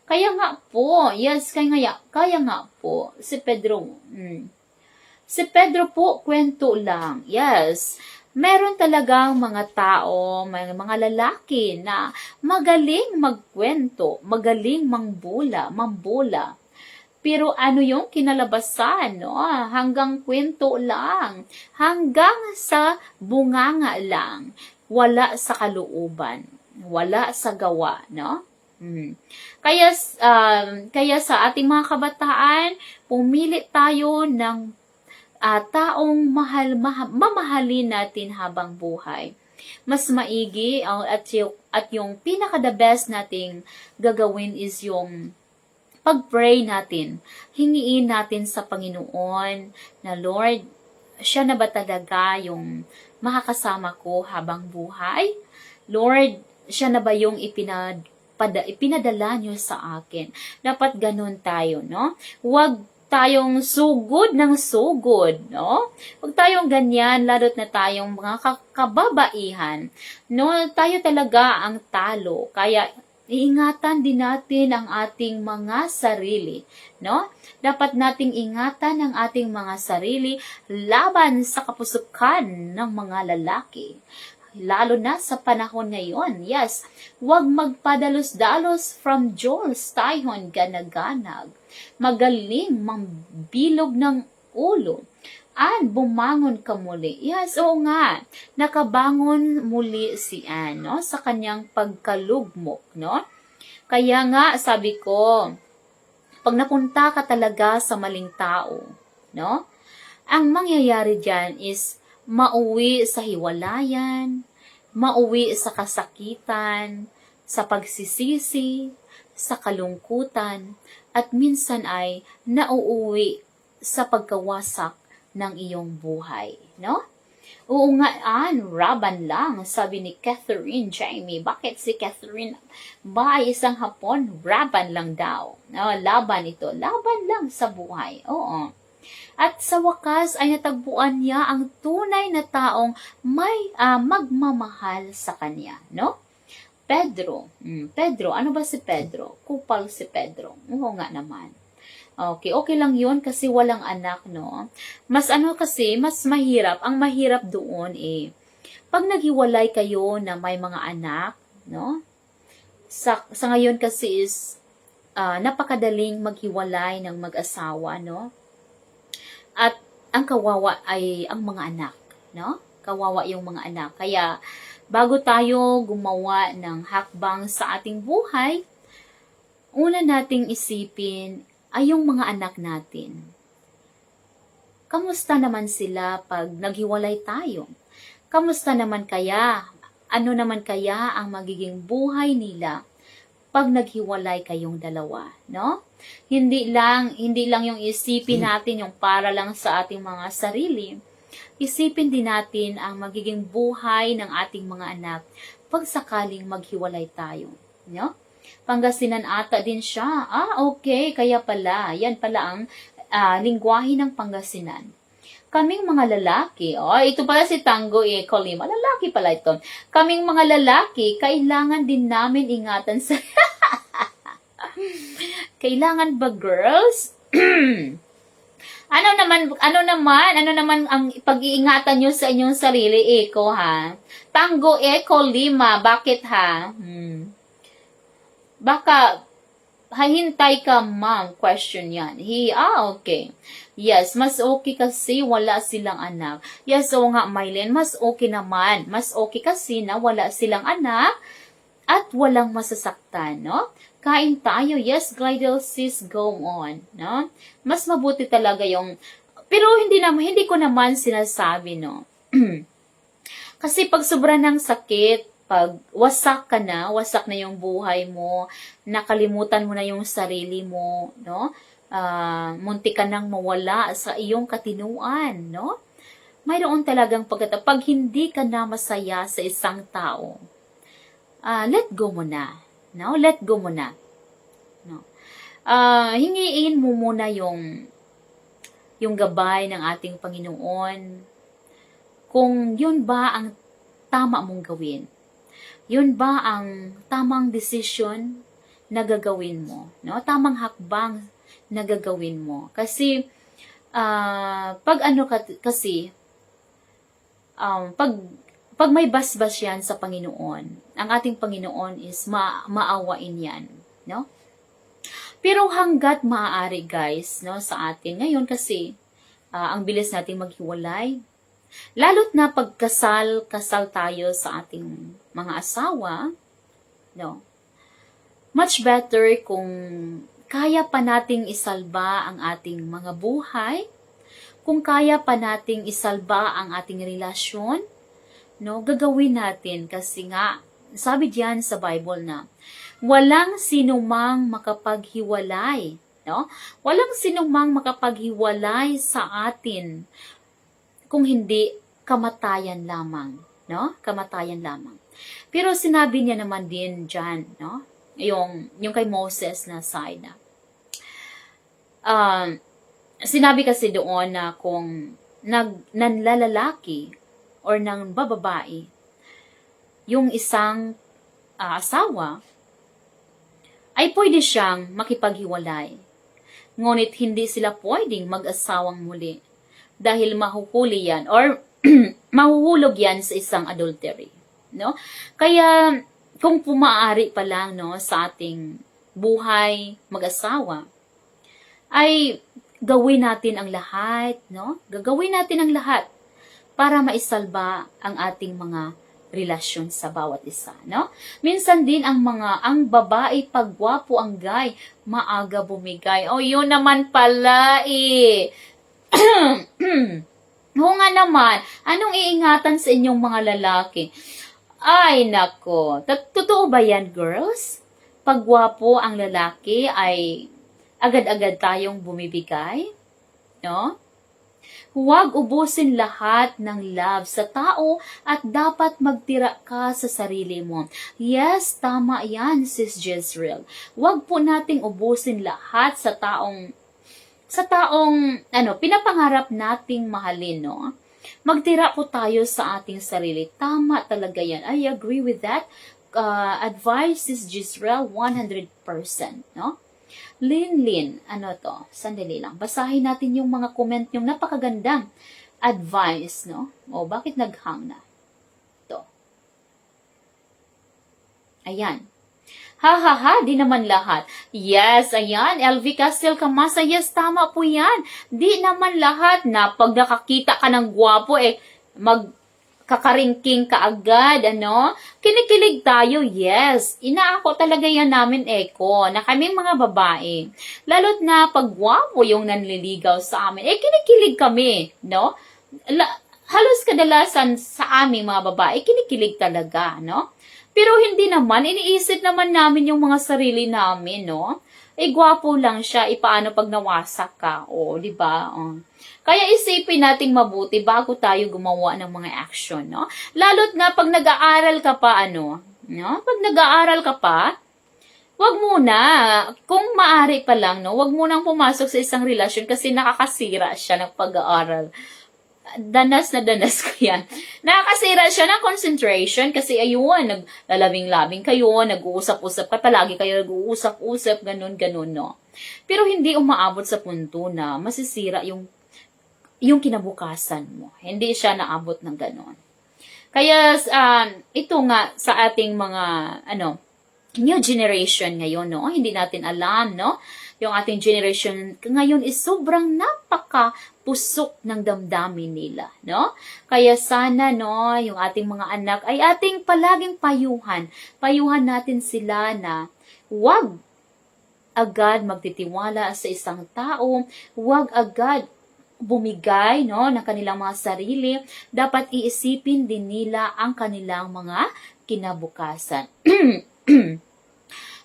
Kaya nga po, yes, kaya nga po, si Pedro, si Pedro po, kwento lang, yes. Meron talagang mga tao, mga lalaki na magaling magkwento, magaling mambula. Pero ano yung kinalabasan, no? Hanggang kwento lang, hanggang sa bunganga lang, wala sa kalooban, wala sa gawa, no? Kaya sa ating mga kabataan, pumili tayo ng taong mamahalin natin habang buhay. Mas maigi at yung pinaka the best nating gagawin is yung pag-pray natin. Hingiin natin sa Panginoon na Lord, siya na ba talaga yung makakasama ko habang buhay? Lord, siya na ba yung ipinadala nyo sa akin? Dapat ganun tayo, no? Huwag tayong sugod ng sugod, no? Huwag tayong ganyan, lalo't na tayong mga kababaihan, no? Tayo talaga ang talo, kaya iingatan din natin ang ating mga sarili, no? Dapat nating ingatan ang ating mga sarili laban sa kapusukan ng mga lalaki. Lalo na sa panahon ngayon, yes, huwag magpadalos-dalos from Jules Tyhon ganaganag. Magaling mambilog ng ulo. Ann, bumangon ka muli. Yes, oo nga. Nakabangon muli si Ann, no? Sa kanyang pagkalugmok, no? Kaya nga, sabi ko, pag napunta ka talaga sa maling tao, no? Ang mangyayari dyan is mauwi sa hiwalayan, mauwi sa kasakitan, sa pagsisisi, sa kalungkutan, at minsan ay nauuwi sa pagkawasak ng iyong buhay, no? Oo nga, raban lang, sabi ni Catherine Jamie. Bakit si Catherine ba ay isang Hapon? Raban lang daw. No, laban ito. Laban lang sa buhay. Oo. At sa wakas ay natagpuan niya ang tunay na taong may magmamahal sa kanya. No? Pedro. Pedro. Ano ba si Pedro? Kupal si Pedro. Oo nga naman. Okay, okay lang yun kasi walang anak, no? Mas mas mahirap. Ang mahirap doon pag naghiwalay kayo na may mga anak, no? Sa ngayon kasi napakadaling maghiwalay ng mag-asawa, no? At ang kawawa ay ang mga anak, no? Kawawa yung mga anak. Kaya, bago tayo gumawa ng hakbang sa ating buhay, una nating isipin ay yung mga anak natin. Kamusta naman sila pag naghiwalay tayo? Kamusta naman kaya? Ano naman kaya ang magiging buhay nila pag naghiwalay kayong dalawa, no? Hindi lang yung isipin natin yung para lang sa ating mga sarili. Isipin din natin ang magiging buhay ng ating mga anak pag sakaling maghiwalay tayo, no? Pangasinan ata din siya. Okay. Kaya pala, yan pala ang lingwahe ng Pangasinan. Kaming mga lalaki, ito pala si Tango Colima. Lalaki pala ito. Kaming mga lalaki, kailangan din namin ingatan sa... Kailangan ba, girls? Ano naman ang pag-iingatan nyo sa inyong sarili, Eko, ha? Tango Colima, bakit, ha? Baka, hahintay ka, ma'am, question yan. Okay. Yes, mas okay kasi wala silang anak. Yes, oo nga, Mylene, mas okay naman. Mas okay kasi na wala silang anak at walang masasaktan, no? Kain tayo. Yes, Glidel, sis, go on, no? Mas mabuti talaga yung, pero hindi ko naman sinasabi, no? Kasi pag sobra ng sakit, pag wasak na yung buhay mo, nakalimutan mo na yung sarili mo, no? Muntik ka nang mawala sa iyong katinuan, no? Mayroon talagang pag hindi ka na masaya sa isang tao, let go mo na, no? Let go mo na, no? Hingiin mo muna yung gabay ng ating Panginoon, kung yun ba ang tama mong gawin. Yun ba ang tamang desisyon na gagawin mo? No? Tamang hakbang na gagawin mo. Kasi, pag may basbas yan sa Panginoon, ang ating Panginoon is maawain yan. No? Pero hanggat maaari, guys, no, sa atin ngayon kasi, ang bilis nating maghiwalay, lalo't na pagkasal tayo sa ating mga asawa, no? Much better kung kaya pa nating isalba ang ating mga buhay, kung kaya pa nating isalba ang ating relasyon, no? Gagawin natin kasi nga, sabi diyan sa Bible na, walang sinumang makapaghiwalay, no? Walang sinumang makapaghiwalay sa atin kung hindi kamatayan lamang, no? Kamatayan lamang. Pero sinabi niya naman din diyan, no? Yung kay Moses na side na. Sinabi kasi doon na kung nanlalalaki or nang bababae yung isang asawa, ay pwede siyang makipaghiwalay. Ngunit hindi sila pwedeng mag-asawang muli dahil mahuhuli yan or mahuhulog yan sa isang adultery, no? Kaya kung pumaari pa lang, no, sa ating buhay mag-asawa, ay gawin natin ang lahat, no? Gagawin natin ang lahat para maisalba ang ating mga relasyon sa bawat isa, no? Minsan din ang babae pagwapo ang guy, maaga bumigay. Yun naman pala Oo nga naman, anong iingatan sa inyong mga lalaki? Ay, nako. Totoo ba yan, girls? Pag gwapo ang lalaki ay agad-agad tayong bumibigay? No? Huwag ubusin lahat ng love sa tao at dapat magtira ka sa sarili mo. Yes, tama yan, Sis Jezreel. Huwag po nating ubusin lahat sa taong pinapangarap nating mahalin, no? Magtira po tayo sa ating sarili. Tama talaga yan. I agree with that. Advice is Jezreel 100%, no? Lin, ano to? Sandali lang. Basahin natin yung mga comment yung napakagandang advice, no? O, bakit naghang na? Ito. Ayan. Ha, di naman lahat. Yes, ayan, LV Castel Camasa, yes, tama po yan. Di naman lahat na pag nakakita ka ng gwapo, magkakaringking ka agad, ano? Kinikilig tayo, yes. Inaako talaga yan namin, na kaming mga babae. Lalo't na pag gwapo yung nanliligaw sa amin, kinikilig kami, no? Halos kadalasan sa aming mga babae, kinikilig talaga, no? Pero hindi naman, iniisip naman namin yung mga sarili namin, no? Gwapo lang siya, paano pag nawasak ka, di ba? Kaya isipin nating mabuti bago tayo gumawa ng mga action, no? Lalo't na pag nag-aaral ka pa, no? Pag nag-aaral ka pa, wag muna, kung maaari pa lang, no? Wag munang pumasok sa isang relasyon kasi nakakasira siya ng pag-aaral. Danas na danas ko yan. Nakakasira siya ng concentration kasi ayun, naglalabing-labing kayo, nag-uusap-usap ka, palagi kayo nag-uusap-usap, ganun, no? Pero hindi umaabot sa punto na masisira yung kinabukasan mo. Hindi siya naabot ng ganun. Kaya, ito nga sa ating mga, new generation ngayon, no? Hindi natin alam, no? Yung ating generation ngayon is sobrang napaka-pusok ng damdamin nila, no? Kaya sana, no, yung ating mga anak ay ating palaging payuhan. Payuhan natin sila na huwag agad magtitiwala sa isang tao, huwag agad bumigay, no, ng kanilang mga sarili. Dapat iisipin din nila ang kanilang mga kinabukasan.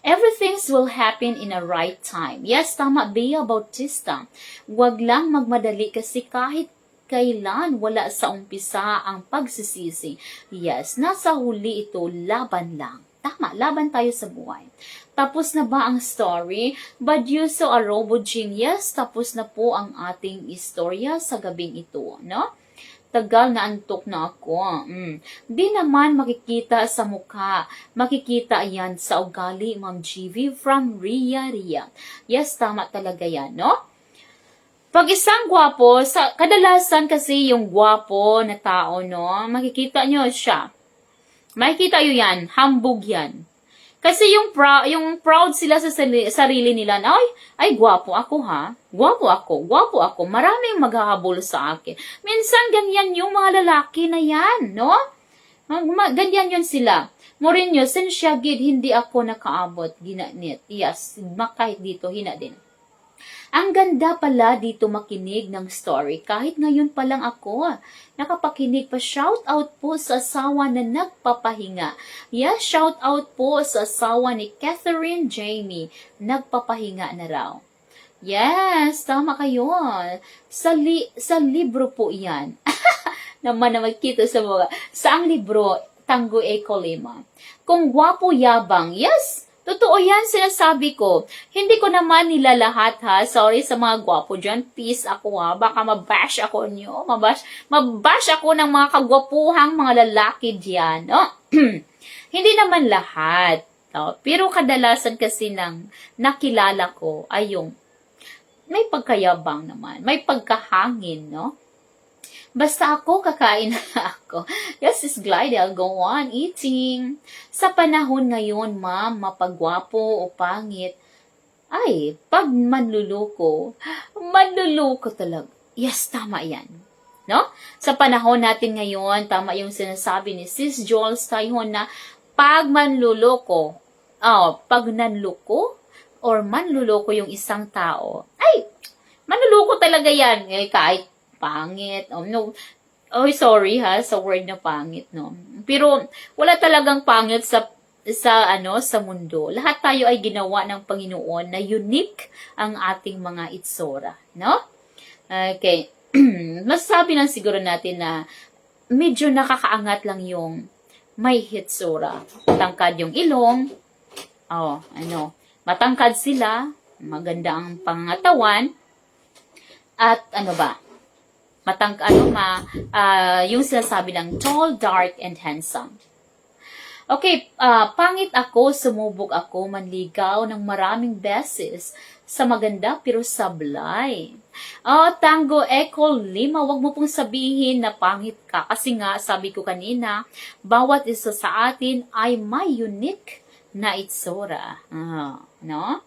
Everything will happen in a right time. Yes, tama, Bea Bautista. Huwag lang magmadali kasi kahit kailan wala sa umpisa ang pagsisisi. Yes, nasa huli ito, laban lang. Tama, laban tayo sa buhay. Tapos na ba ang story? Badyuso Arobojing, yes, tapos na po ang ating istorya sa gabing ito, no? Tagal na antok na ako. Di naman makikita sa mukha. Makikita yan sa ugali, Ma'am GV from Ria. Yes, tama talaga yan, no? Pag isang gwapo, kadalasan kasi yung gwapo na tao, no? Makikita nyo siya. Makikita nyo yan. Hambog yan. Kasi yung proud sila sa sarili nila na, ay, gwapo ako ha. Gwapo ako. Maraming maghahabol sa akin. Minsan, ganyan yung mga lalaki na yan, no? Ganyan yun sila. Morinyo, sin siya gid, hindi ako nakaabot. Ginanit. Yes, kahit dito, hina din. Ang ganda pala dito makinig ng story. Kahit ngayon pa lang ako, nakapakinig pa. Shout out po sa asawa na nagpapahinga. Yes, shout out po sa asawa ni Catherine Jamie. Nagpapahinga na raw. Yes, tama kayo. Sa libro po yan. Naman na magkita sa mga. Saang libro? Tango e Colima. Kung gwapo yabang, yes, totoo yan, sinasabi ko. Hindi ko naman nila lahat ha. Sorry sa mga gwapo dyan. Peace ako ha. Baka mabash ako nyo. Mabash ako ng mga kagwapuhang mga lalaki dyan. No? Hindi naman lahat. No? Pero kadalasan kasi ng nakilala ko ay yung may pagkayabang naman. May pagkahangin, no? Basta ako, kakain na ako. Yes, Sis Glidel, go on eating. Sa panahon ngayon, ma'am, mapagwapo o pangit, ay, pag manluluko talaga. Yes, tama yan. No? Sa panahon natin ngayon, tama yung sinasabi ni Sis Jules Tayhon na pag manluloko, pag nanluko or manluloko yung isang tao, ay, manluloko talaga yan. Kahit pangit, no, Oh, sorry ha, sa word na pangit, no? Pero, wala talagang pangit sa mundo. Lahat tayo ay ginawa ng Panginoon na unique ang ating mga itsura, no? Okay. Masasabi lang siguro natin na medyo nakakaangat lang yung may hitsura. Matangkad yung ilong. Matangkad sila. Maganda ang pangatawan. At ano ba? Yung sinasabi lang, tall, dark, and handsome. Okay, pangit ako, sumubok ako, manligaw ng maraming beses sa maganda pero sablay. Tango Echo Lima, wag mo pong sabihin na pangit ka kasi nga, sabi ko kanina, bawat isa sa atin ay may unique na itsura. No?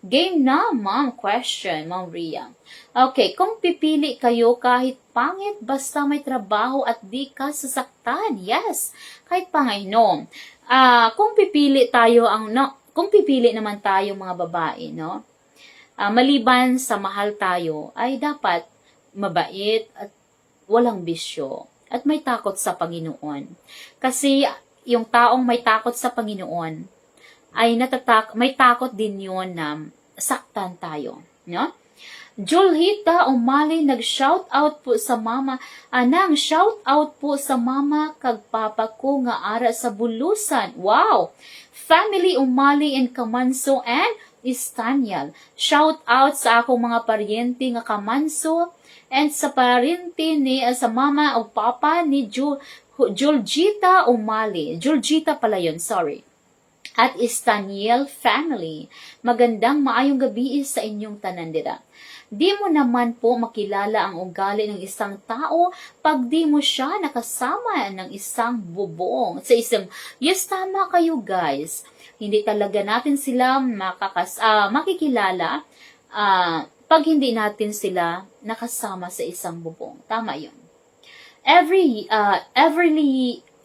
Game na, ma'am. Question, ma'am Ria. Okay, kung pipili kayo kahit pangit, basta may trabaho at di ka sasaktan. Yes, kahit pangit, no. Kung pipili naman tayo mga babae, no. Maliban sa mahal tayo, ay dapat mabait at walang bisyo at may takot sa Panginoon. Kasi yung taong may takot sa Panginoon, ay may takot din yun na saktan tayo, no? Julhita Umali nag-shout out po sa mama. Anang shout out po sa mama kag papa ko nga ara sa Bulusan. Wow! Family Umali in Kamanso and Istanyal. Shout out sa akong mga paryente nga Kamanso and sa paryente ni sa mama o papa ni Juljita Umali. Juljita pala yun, sorry. At Istaniel family. Magandang maayong gabi sa inyong tanandira. Di mo naman po makilala ang ugali ng isang tao pag di mo siya nakasama ng isang bubong. Yes, tama kayo guys. Hindi talaga natin sila makikilala pag hindi natin sila nakasama sa isang bubong. Tama yun. Everly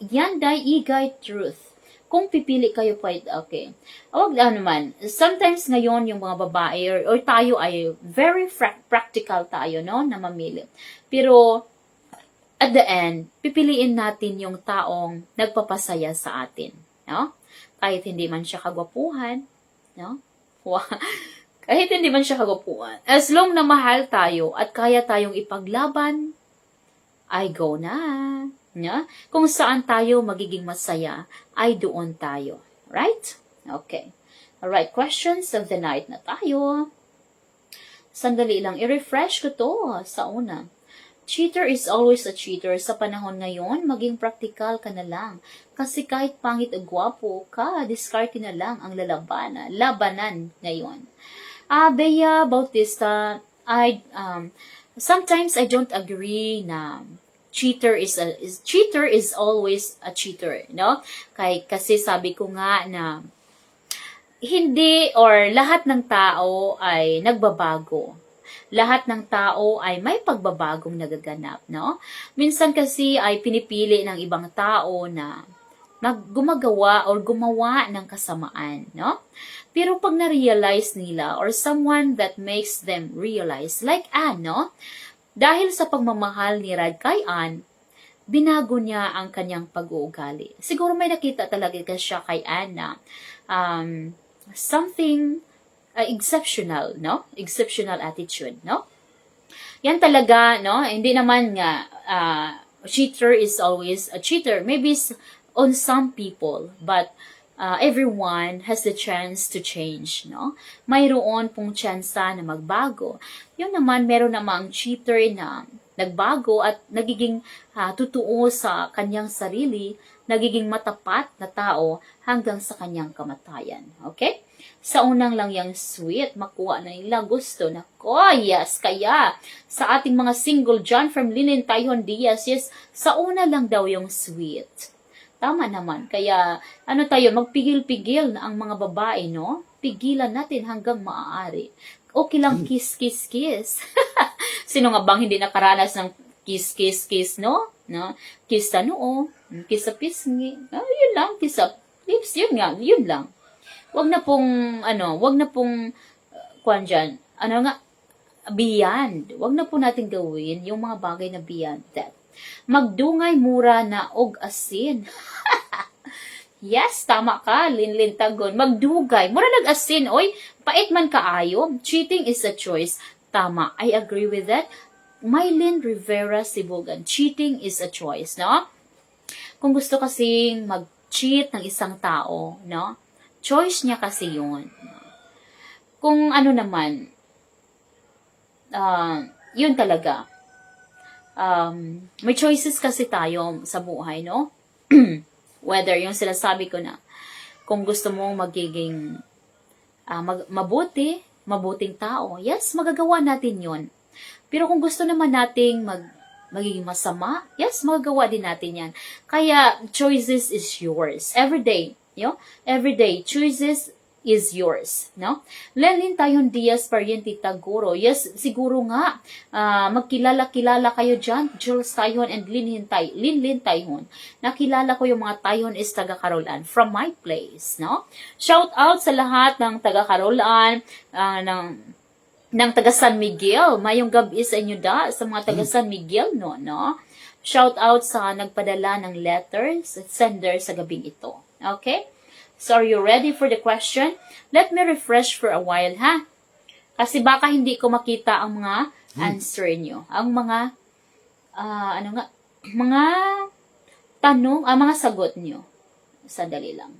Yanday Igay Truth. Kung pipili kayo po, okay. Naman, sometimes ngayon yung mga babae or tayo ay very practical tayo, no, na mamili. Pero, at the end, pipiliin natin yung taong nagpapasaya sa atin, no? Kahit hindi man siya kagwapuhan, no? Kahit hindi man siya kagwapuhan. As long na mahal tayo at kaya tayong ipaglaban, ay go na. Yeah? Kung saan tayo magiging masaya, ay doon tayo. Right? Okay. Alright, questions of the night na tayo. Sandali lang, i-refresh ko to sa una. Cheater is always a cheater. Sa panahon ngayon, maging practical ka na lang. Kasi kahit pangit o gwapo ka, discard na lang ang labanan ngayon. Bea Bautista, sometimes I don't agree na cheater is always a cheater, no? Kasi sabi ko nga na hindi or lahat ng tao ay nagbabago. Lahat ng tao ay may pagbabagong nagaganap, no? Minsan kasi ay pinipili ng ibang tao na gumagawa or gumawa ng kasamaan, no? Pero pag na-realize nila or someone that makes them realize, like Anne, no? Dahil sa pagmamahal ni Rad kay Anne, binago niya ang kanyang pag-uugali. Siguro may nakita talaga siya kay Anne na something exceptional, no? Exceptional attitude, no? Yan talaga, no? Hindi naman nga cheater is always a cheater. Maybe on some people, but everyone has the chance to change, no? Mayroon pong tsansa na magbago. Yung naman, meron namang cheater na nagbago at nagiging totoo sa kanyang sarili, nagiging matapat na tao hanggang sa kanyang kamatayan. Okay? Sa unang lang yung sweet, makuha na nila gusto na yes, kaya sa ating mga single John from Linen Tayhon Diaz, yes, sa una lang daw yung sweet. Tama naman. Kaya, magpigil-pigil na ang mga babae, no? Pigilan natin hanggang maaari. Okay lang kiss, kiss, kiss. Sino nga bang hindi nakaranas ng kiss, kiss, kiss, no? Kiss sa noo, kiss sa pisngi. Yun lang, kiss sa lips, yun lang. Wag na pong beyond. Wag na po natin gawin yung mga bagay na beyond that. Magdungay mura na og asin. Yes, tama ka, Linlin Tagon. Magdugay. Mura nag-asin, oy. Pait man kaayo. Cheating is a choice. Tama, I agree with that. Mylene Rivera Sibugan. Cheating is a choice, no? Kung gusto kasing mag-cheat ng isang tao, no? Choice niya kasi yun. Kung ano naman, yun talaga. May choices kasi tayo sa buhay, no? Whether yung sinasabi ko na, kung gusto mong magiging mabuting tao, yes, magagawa natin yun. Pero kung gusto naman nating magiging masama, yes, magagawa din natin yan. Kaya, choices is yours. Every day, choices is yours, no? Lenlin Tayon Diaz Pariente Taguro. Yes, siguro nga, magkilala-kilala kayo dyan, Jules Tayon and Linlin Tayon. Nakilala ko yung mga Tayon is taga-Carolan from my place, no? Shout out sa lahat ng taga-Carolan, ng taga San Miguel. Mayong gabi sa inyo sa mga taga San Miguel, no? Shout out sa nagpadala ng letters, sender sa gabing ito. Okay? So, are you ready for the question? Let me refresh for a while, ha? Kasi baka hindi ko makita ang mga answer nyo. Ang mga, mga tanong, mga sagot nyo. Sandali lang.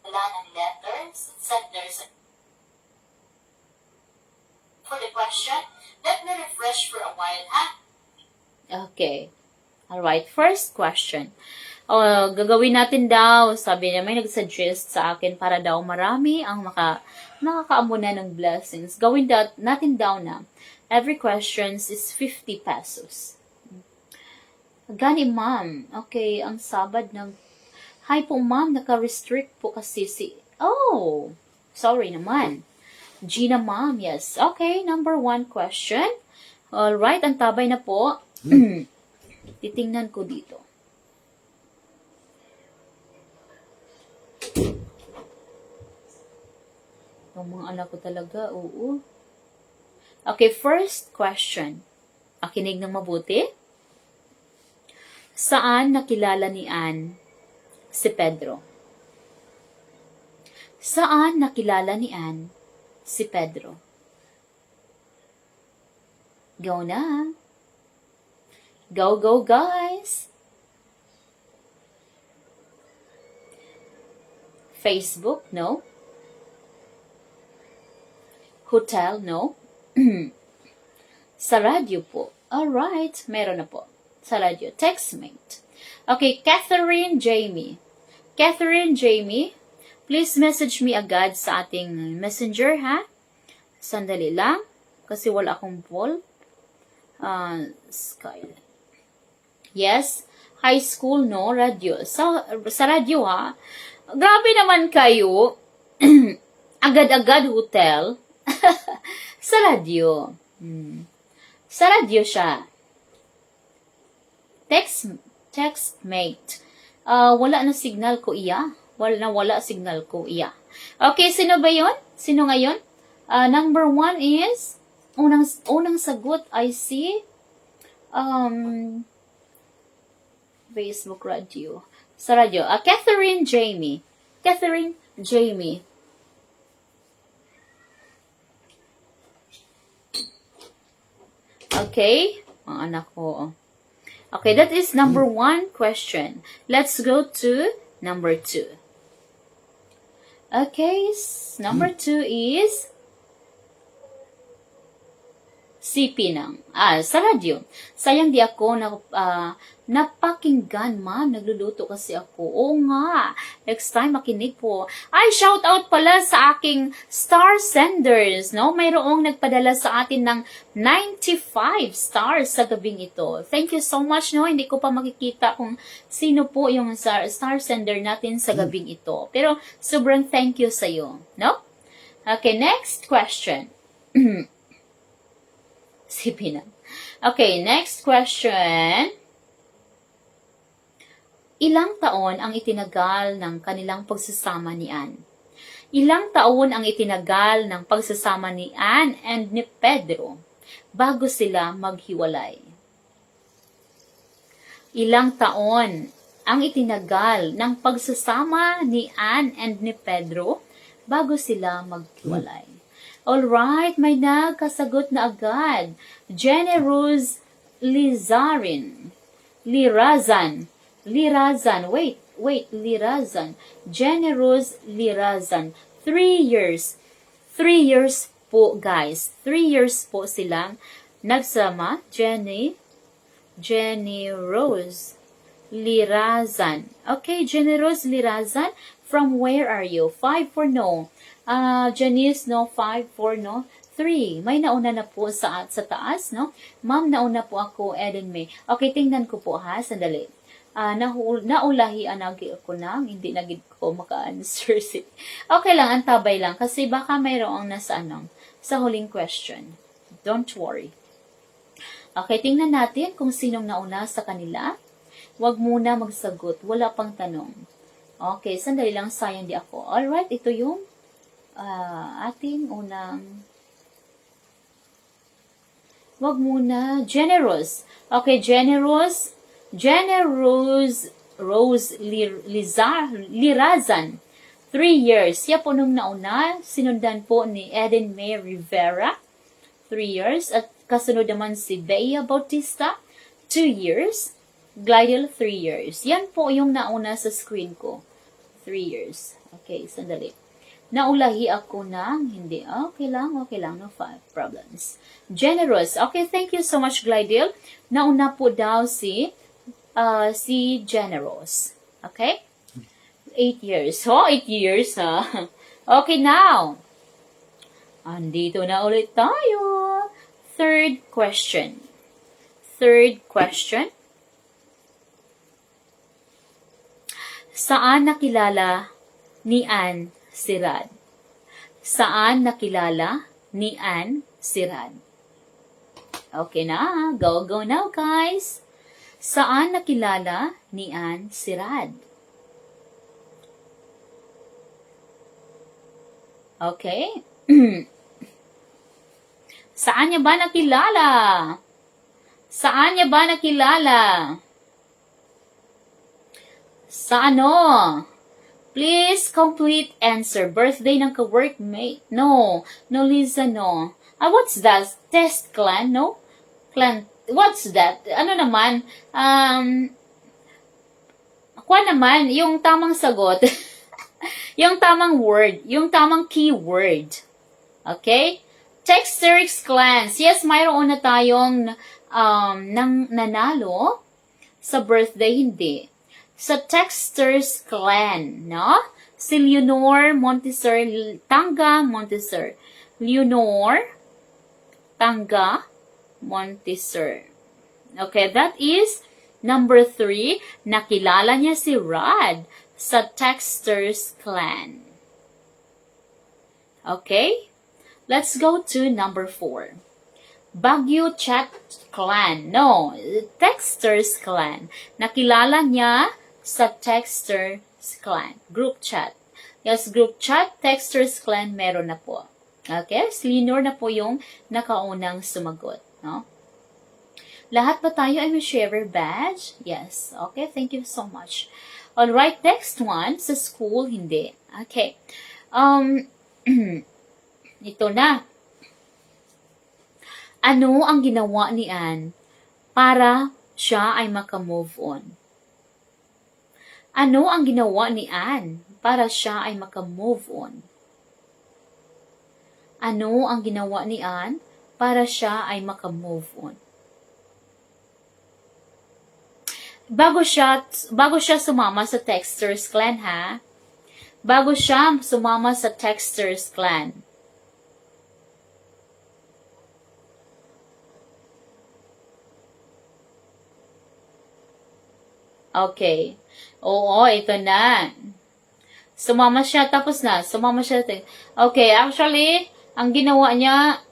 Wala ng letters, senders. For the question, let me refresh for a while, ha? Okay. Alright, first question. Gagawin natin daw, sabi niya, may nag-suggest sa akin para daw marami ang nakakaamuna ng blessings. Gawin natin daw na every questions is 50 pesos. Gani, ma'am. Okay, ang sabad ng... Hi po, ma'am. Naka-restrict po kasi Oh, sorry naman. Gina, ma'am. Yes. Okay, number 1 question. Alright, ang tabay na po. Titingnan ko dito. Yung mga anak ko talaga, oo. Okay, first question. Akinig ng mabuti. Saan nakilala ni Ann si Pedro? Saan nakilala ni Ann si Pedro? Go na. Go, go, guys! Facebook, no? Hotel, no? Sa radyo po. Alright, meron na po. Sa radyo. Textmate. Okay, Catherine Jamie. Catherine Jamie, please message me agad sa ating messenger, ha? Sandali lang. Kasi wala akong poll. Skyline. Yes, high school, no? Radio. Sa radio, ha? Grabe naman kayo. Agad-agad hotel. Sa radio. Sa radio siya. Textmate. Wala na signal ko iya. Wala signal ko iya. Okay, sino ba yun? Sino ngayon? Number 1 is, unang sagot, I see, Facebook radio. Sa radio. Catherine Jamie. Catherine Jamie. Okay. Ang anak ko. Okay, that is number 1 question. Let's go to number 2. Okay, number 2 is CP ng. Sa radyo. Sayang di ako napakinggan, ma'am. Nagluluto kasi ako. Oo nga. Next time, makinig po. Ay, shout out pala sa aking star senders, no? Mayroong nagpadala sa atin ng 95 stars sa gabing ito. Thank you so much, no? Hindi ko pa makikita kung sino po yung star sender natin sa gabing ito. Pero, sobrang thank you sa'yo, no? Okay, next question. Sipin na. Okay, next question. Ilang taon ang itinagal ng kanilang pagsasama ni Ann? Ilang taon ang itinagal ng pagsasama ni Ann and ni Pedro? bago sila maghiwalay. Ilang taon ang itinagal ng pagsasama ni Anne and ni Pedro bago sila maghiwalay. Alright, may nagkasagot na agad. Jenny Rose Lirazan. Jenny Rose Lirazan. 3 years. 3 years po, guys. 3 years po silang nagsama. Jenny Rose Lirazan. Okay, Jenny Rose Lirazan. From where are you? 5 for no. Janice, no. 5 for no. 3. May nauna na po sa taas, no? Ma'am, nauna po ako, Eden May. Okay, tingnan ko po ha, sandali. Naulahian ako nang, hindi nagid ko maka-answer. Okay lang, antabay lang. Kasi baka mayroong nasa sa huling question. Don't worry. Okay, tingnan natin kung sinong nauna sa kanila. Huwag muna magsagot. Wala pang tanong. Okay, sandali lang, sayang di ako. Alright, ito yung ating unang... Wag muna. Generous. Okay, generous. Rose Lirazan. 3 years. Siya po nung nauna. Sinundan po ni Eden May Rivera. 3 years. At kasunod naman si Bea Bautista. 2 years. Glidel, 3 years. Yan po yung nauna sa screen ko. 3 years. Okay, sandali. Naulahi ako ng hindi. Okay lang. No problems. Generous. Okay, thank you so much, Glidel. Nauna po daw si Generous. Okay? 8 years. 8 years, ha? Okay, now. Andito na ulit tayo. Third question. Saan nakilala ni Anne si Rad? Saan nakilala ni Anne si Rad? Okay na. Go now, guys. Saan nakilala ni Anne si Rad? Okay. Saan niya ba nakilala? Sa ano? Please complete answer. Birthday ng ka-workmate? No, Lisa, no. What's that? Test clan? No? Clan. What's that? Ano naman? Kuha naman, yung tamang sagot. Yung tamang word. Yung tamang keyword. Okay? Texterix clans. Yes, mayroon na tayong nanalo. Sa birthday, hindi. Sa Texters clan, no? Si Leonor Monteser, Tanga Monteser. Leonor Tanga Monteser. Okay, that is number 3. Nakilala niya si Rad sa Texters clan. Okay? Let's go to number 4. Baguio Chat clan. No, Texters clan. Nakilala niya sa Texters clan. Group chat. Yes, group chat, Texters clan, meron na po. Okay? Leonor na po yung nakaunang sumagot. No? Lahat ba tayo ay may sharer badge? Yes. Okay, thank you so much. Alright, next one. Sa school, hindi. Okay. Ito na. Ano ang ginawa ni Anne para siya ay maka-move on? Ano ang ginawa ni Anne para siya ay maka-move on? Ano ang ginawa ni Anne para siya ay maka-move on? Bago siya sumama sa Texters clan, ha? Bago siya sumama sa Texters clan. Okay. Oo, ito na. Sumama siya, tapos na. Sumama siya. Okay, actually, ang ginawa niya,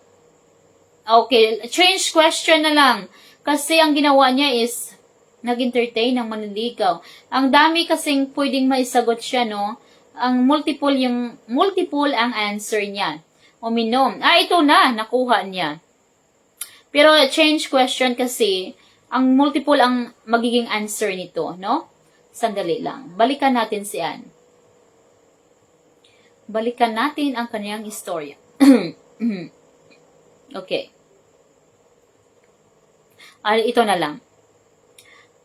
okay, change question na lang. Kasi ang ginawa niya is, nag-entertain ng manliligaw. Ang dami kasing pwedeng maisagot siya, no? Ang multiple ang answer niya. Uminom. Ito na, nakuha niya. Pero change question kasi, ang multiple ang magiging answer nito, no? Sandali lang. Balikan natin si Anne. Balikan natin ang kanyang istorya. Okay. Ito na lang.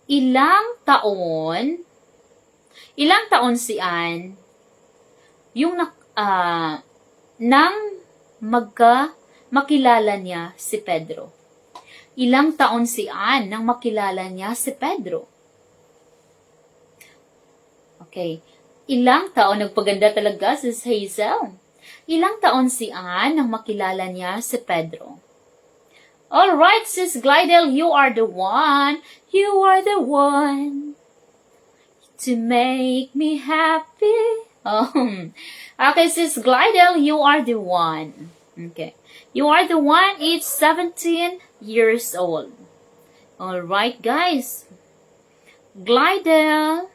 Ilang taon si Anne yung nang makilala niya si Pedro. Ilang taon si Anne nang makilala niya si Pedro. Okay. Ilang taon, nagpaganda talaga si Hazel. Ilang taon si Anne nang makilala niya si Pedro. Alright, Sis Glidel, you are the one. You are the one to make me happy. Okay, Sis Glidel, you are the one. Okay. You are the one. It's 17 years old. Alright, guys. Glidel.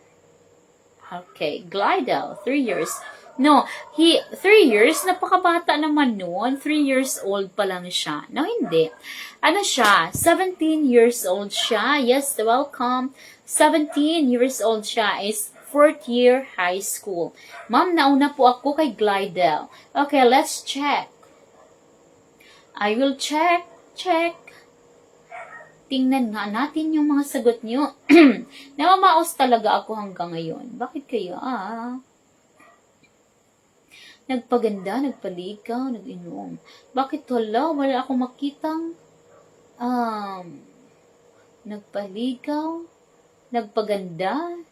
Okay, Glidel, 3 years. No, 3 years, napakabata naman noon. 3 years old pa lang siya. No, hindi. Ano siya? 17 years old siya. Yes, welcome. 17 years old siya is 4th year high school. Ma'am, nauna po ako kay Glidel. Okay, let's check. I will check. Tingnan nga natin yung mga sagot niyo. Namamaos talaga ako hanggang ngayon. Bakit kaya? Nagpaganda, nagpaligaw, nag-inom. Bakit wala akong makitang nagpaligaw, nagpaganda,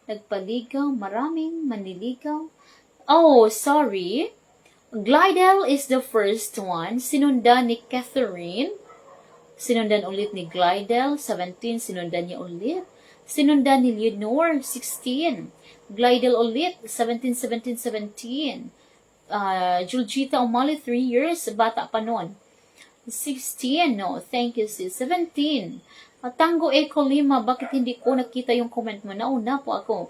nagpaligaw, maraming manliligaw. Oh, sorry. Glidel is the first one. Sinundan ni Catherine. Sinundan ulit ni Glidel. 17, sinundan niya ulit. Sinundan ni Leonor. 16. Glidel ulit. 17. Juljita Umali, 3 years. Bata pa nun. 16. No, thank you, sis. 17. Tango Eco Lima, bakit hindi ko nakita yung comment mo? Nauna po ako.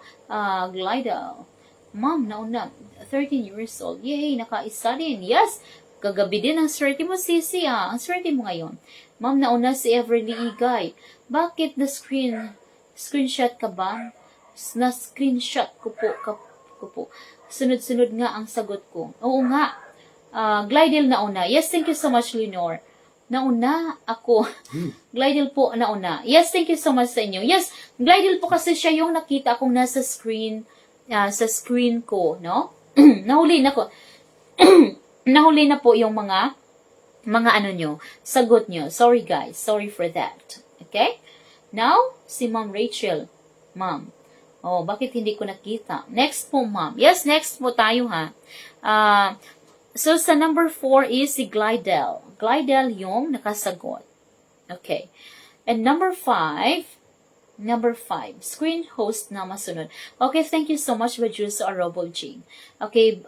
Glidel. Ma'am, nauna. 13 years old. Yay, nakaisa din. Yes, kagabi din ang swerte mo, sisi. Ang swerte mo ngayon. Ma'am, nauna si Everly Igay. Bakit screenshot ka ba? Na-screenshot ko po. Sunod-sunod nga ang sagot ko. Oo nga. Glidel nauna. Yes, thank you so much, Lenore. Nauna ako. Glidel po nauna. Yes, thank you so much sa inyo. Yes, Glidel po kasi siya yung nakita akong nasa screen, sa screen ko, no? Nahuli na ko. Nahuli na po yung mga ano nyo, sagot nyo. Sorry guys, sorry for that. Okay? Now, si Ma'am Rachel. Ma'am. Oh, bakit hindi ko nakita? Next po, ma'am. Yes, next po tayo, ha. So, sa number 4 is si Glidel. Glidel yung nakasagot. Okay. And number 5, screen host na masunod. Okay, thank you so much, Wajuso Arobol G. Okay,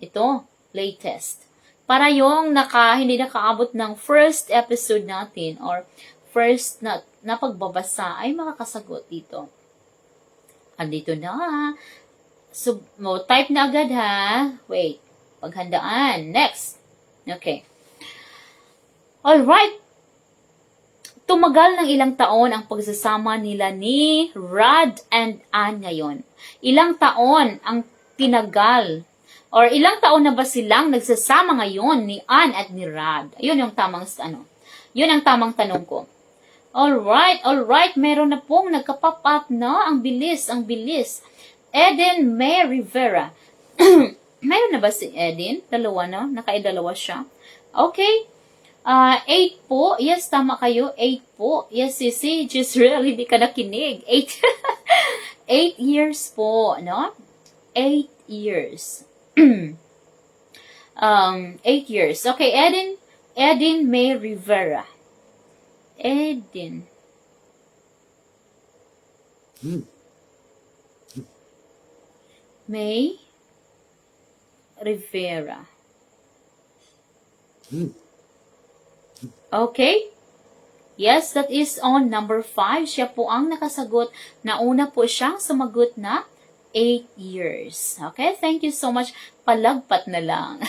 ito, latest. Para yung hindi nakaabot ng first episode natin or first na pagbabasa ay makakasagot dito. Andito na. So, type na agad, ha. Wait. Paghandaan. Next. Okay. Alright. Tumagal ng ilang taon ang pagsasama nila ni Rad and Ann ngayon. Ilang taon ang tinagal or ilang taon na ba silang nagsasama ngayon ni Ann at ni Rad? Yun yung tamang Yun ang tamang tanong ko. Alright. Meron na pong nagka-pop up na. Ang bilis. Eden May Rivera. Meron na ba si Eden? Dalawa na. Nakaidalawa siya. Okay. 8 po. Yes, tama kayo. 8 po. Yes, sisi. Just really di ka nakinig. 8 years po. No? 8 years. 8 years. Okay, Eden May Rivera. Eden. May Rivera. Okay? Yes, that is on number 5. Siya po ang nakasagot. Nauna po siyang sumagot na 8 years. Okay? Thank you so much. Palagpat na lang.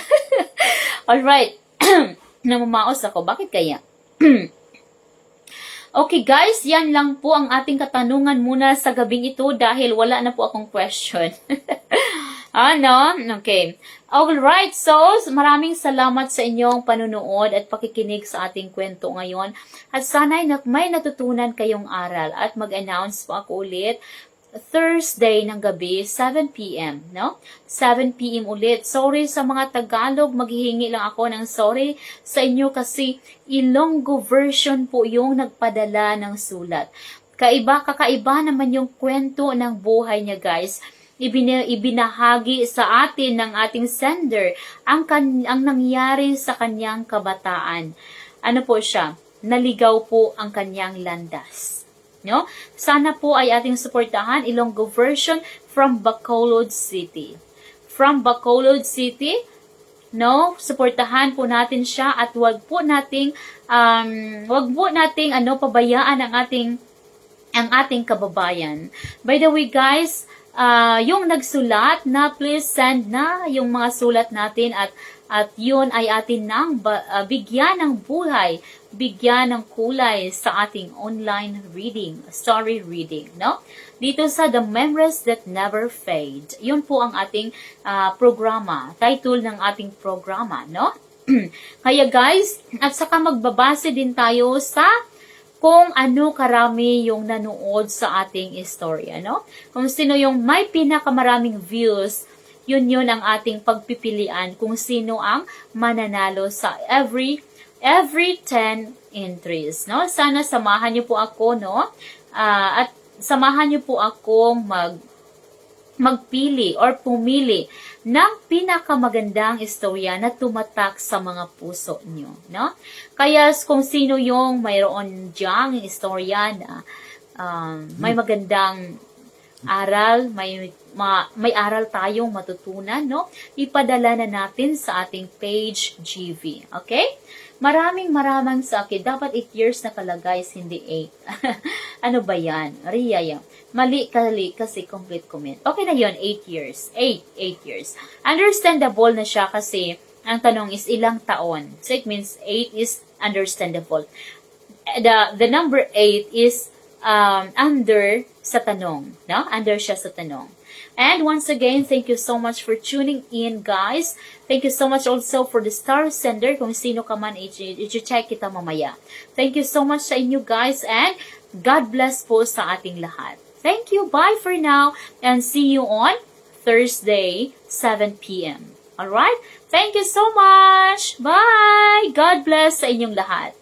Alright. Namamaos ako. Bakit kaya? Okay guys, yan lang po ang ating katanungan muna sa gabing ito dahil wala na po akong question. Ano? Okay. Alright, so maraming salamat sa inyong panunood at pakikinig sa ating kwento ngayon. At sana'y may natutunan kayong aral at mag-announce po ako ulit Thursday ng gabi, 7 p.m., no? 7 p.m. ulit. Sorry sa mga Tagalog, maghihingi lang ako ng sorry sa inyo kasi Ilonggo version po yung nagpadala ng sulat. Kakaiba naman yung kwento ng buhay niya, guys. Ibinahagi sa atin ng ating sender ang nangyari sa kanyang kabataan. Ano po siya? Naligaw po ang kanyang landas. No? Sana po ay ating suportahan Ilonggo version from Bacolod City. From Bacolod City, no? Suportahan po natin siya at wag po nating pabayaan ang ating kababayan. By the way, guys, yung nagsulat na please send na yung mga sulat natin at yun ay atin nang bigyan ng buhay, bigyan ng kulay sa ating online reading, story reading, no? Dito sa The Memories That Never Fade. Yun po ang ating programa, title ng ating programa, no? Kaya guys, at saka magbabase din tayo sa kung ano karami yung nanood sa ating istorya, no? Kung sino yung may pinakamaraming views, yun ang ating pagpipilian kung sino ang mananalo sa every 10 entries, no? Sana samahan niyo po ako, no? At samahan niyo po ako magpili or pumili ng pinakamagandang istorya na tumatak sa mga puso nyo, no? Kaya kung sino yung mayroon diyang istorya na may magandang aral, may aral tayong matutunan, no? Ipadala na natin sa ating page GV, okay? Maraming sa akin. Dapat 8 years nakalagay, hindi 8. Ano ba yan? Ria yan. Mali kasi complete comment. Okay na yon 8 years. 8 years. Understandable na siya kasi ang tanong is ilang taon. So it means 8 is understandable. The number 8 is under sa tanong. No? Under siya sa tanong. And once again, thank you so much for tuning in, guys. Thank you so much also for the star sender. Kung sino ka man, i-check kita mamaya. Thank you so much sa inyo, guys. And God bless po sa ating lahat. Thank you. Bye for now. And see you on Thursday, 7 p.m. Alright? Thank you so much. Bye. God bless sa inyong lahat.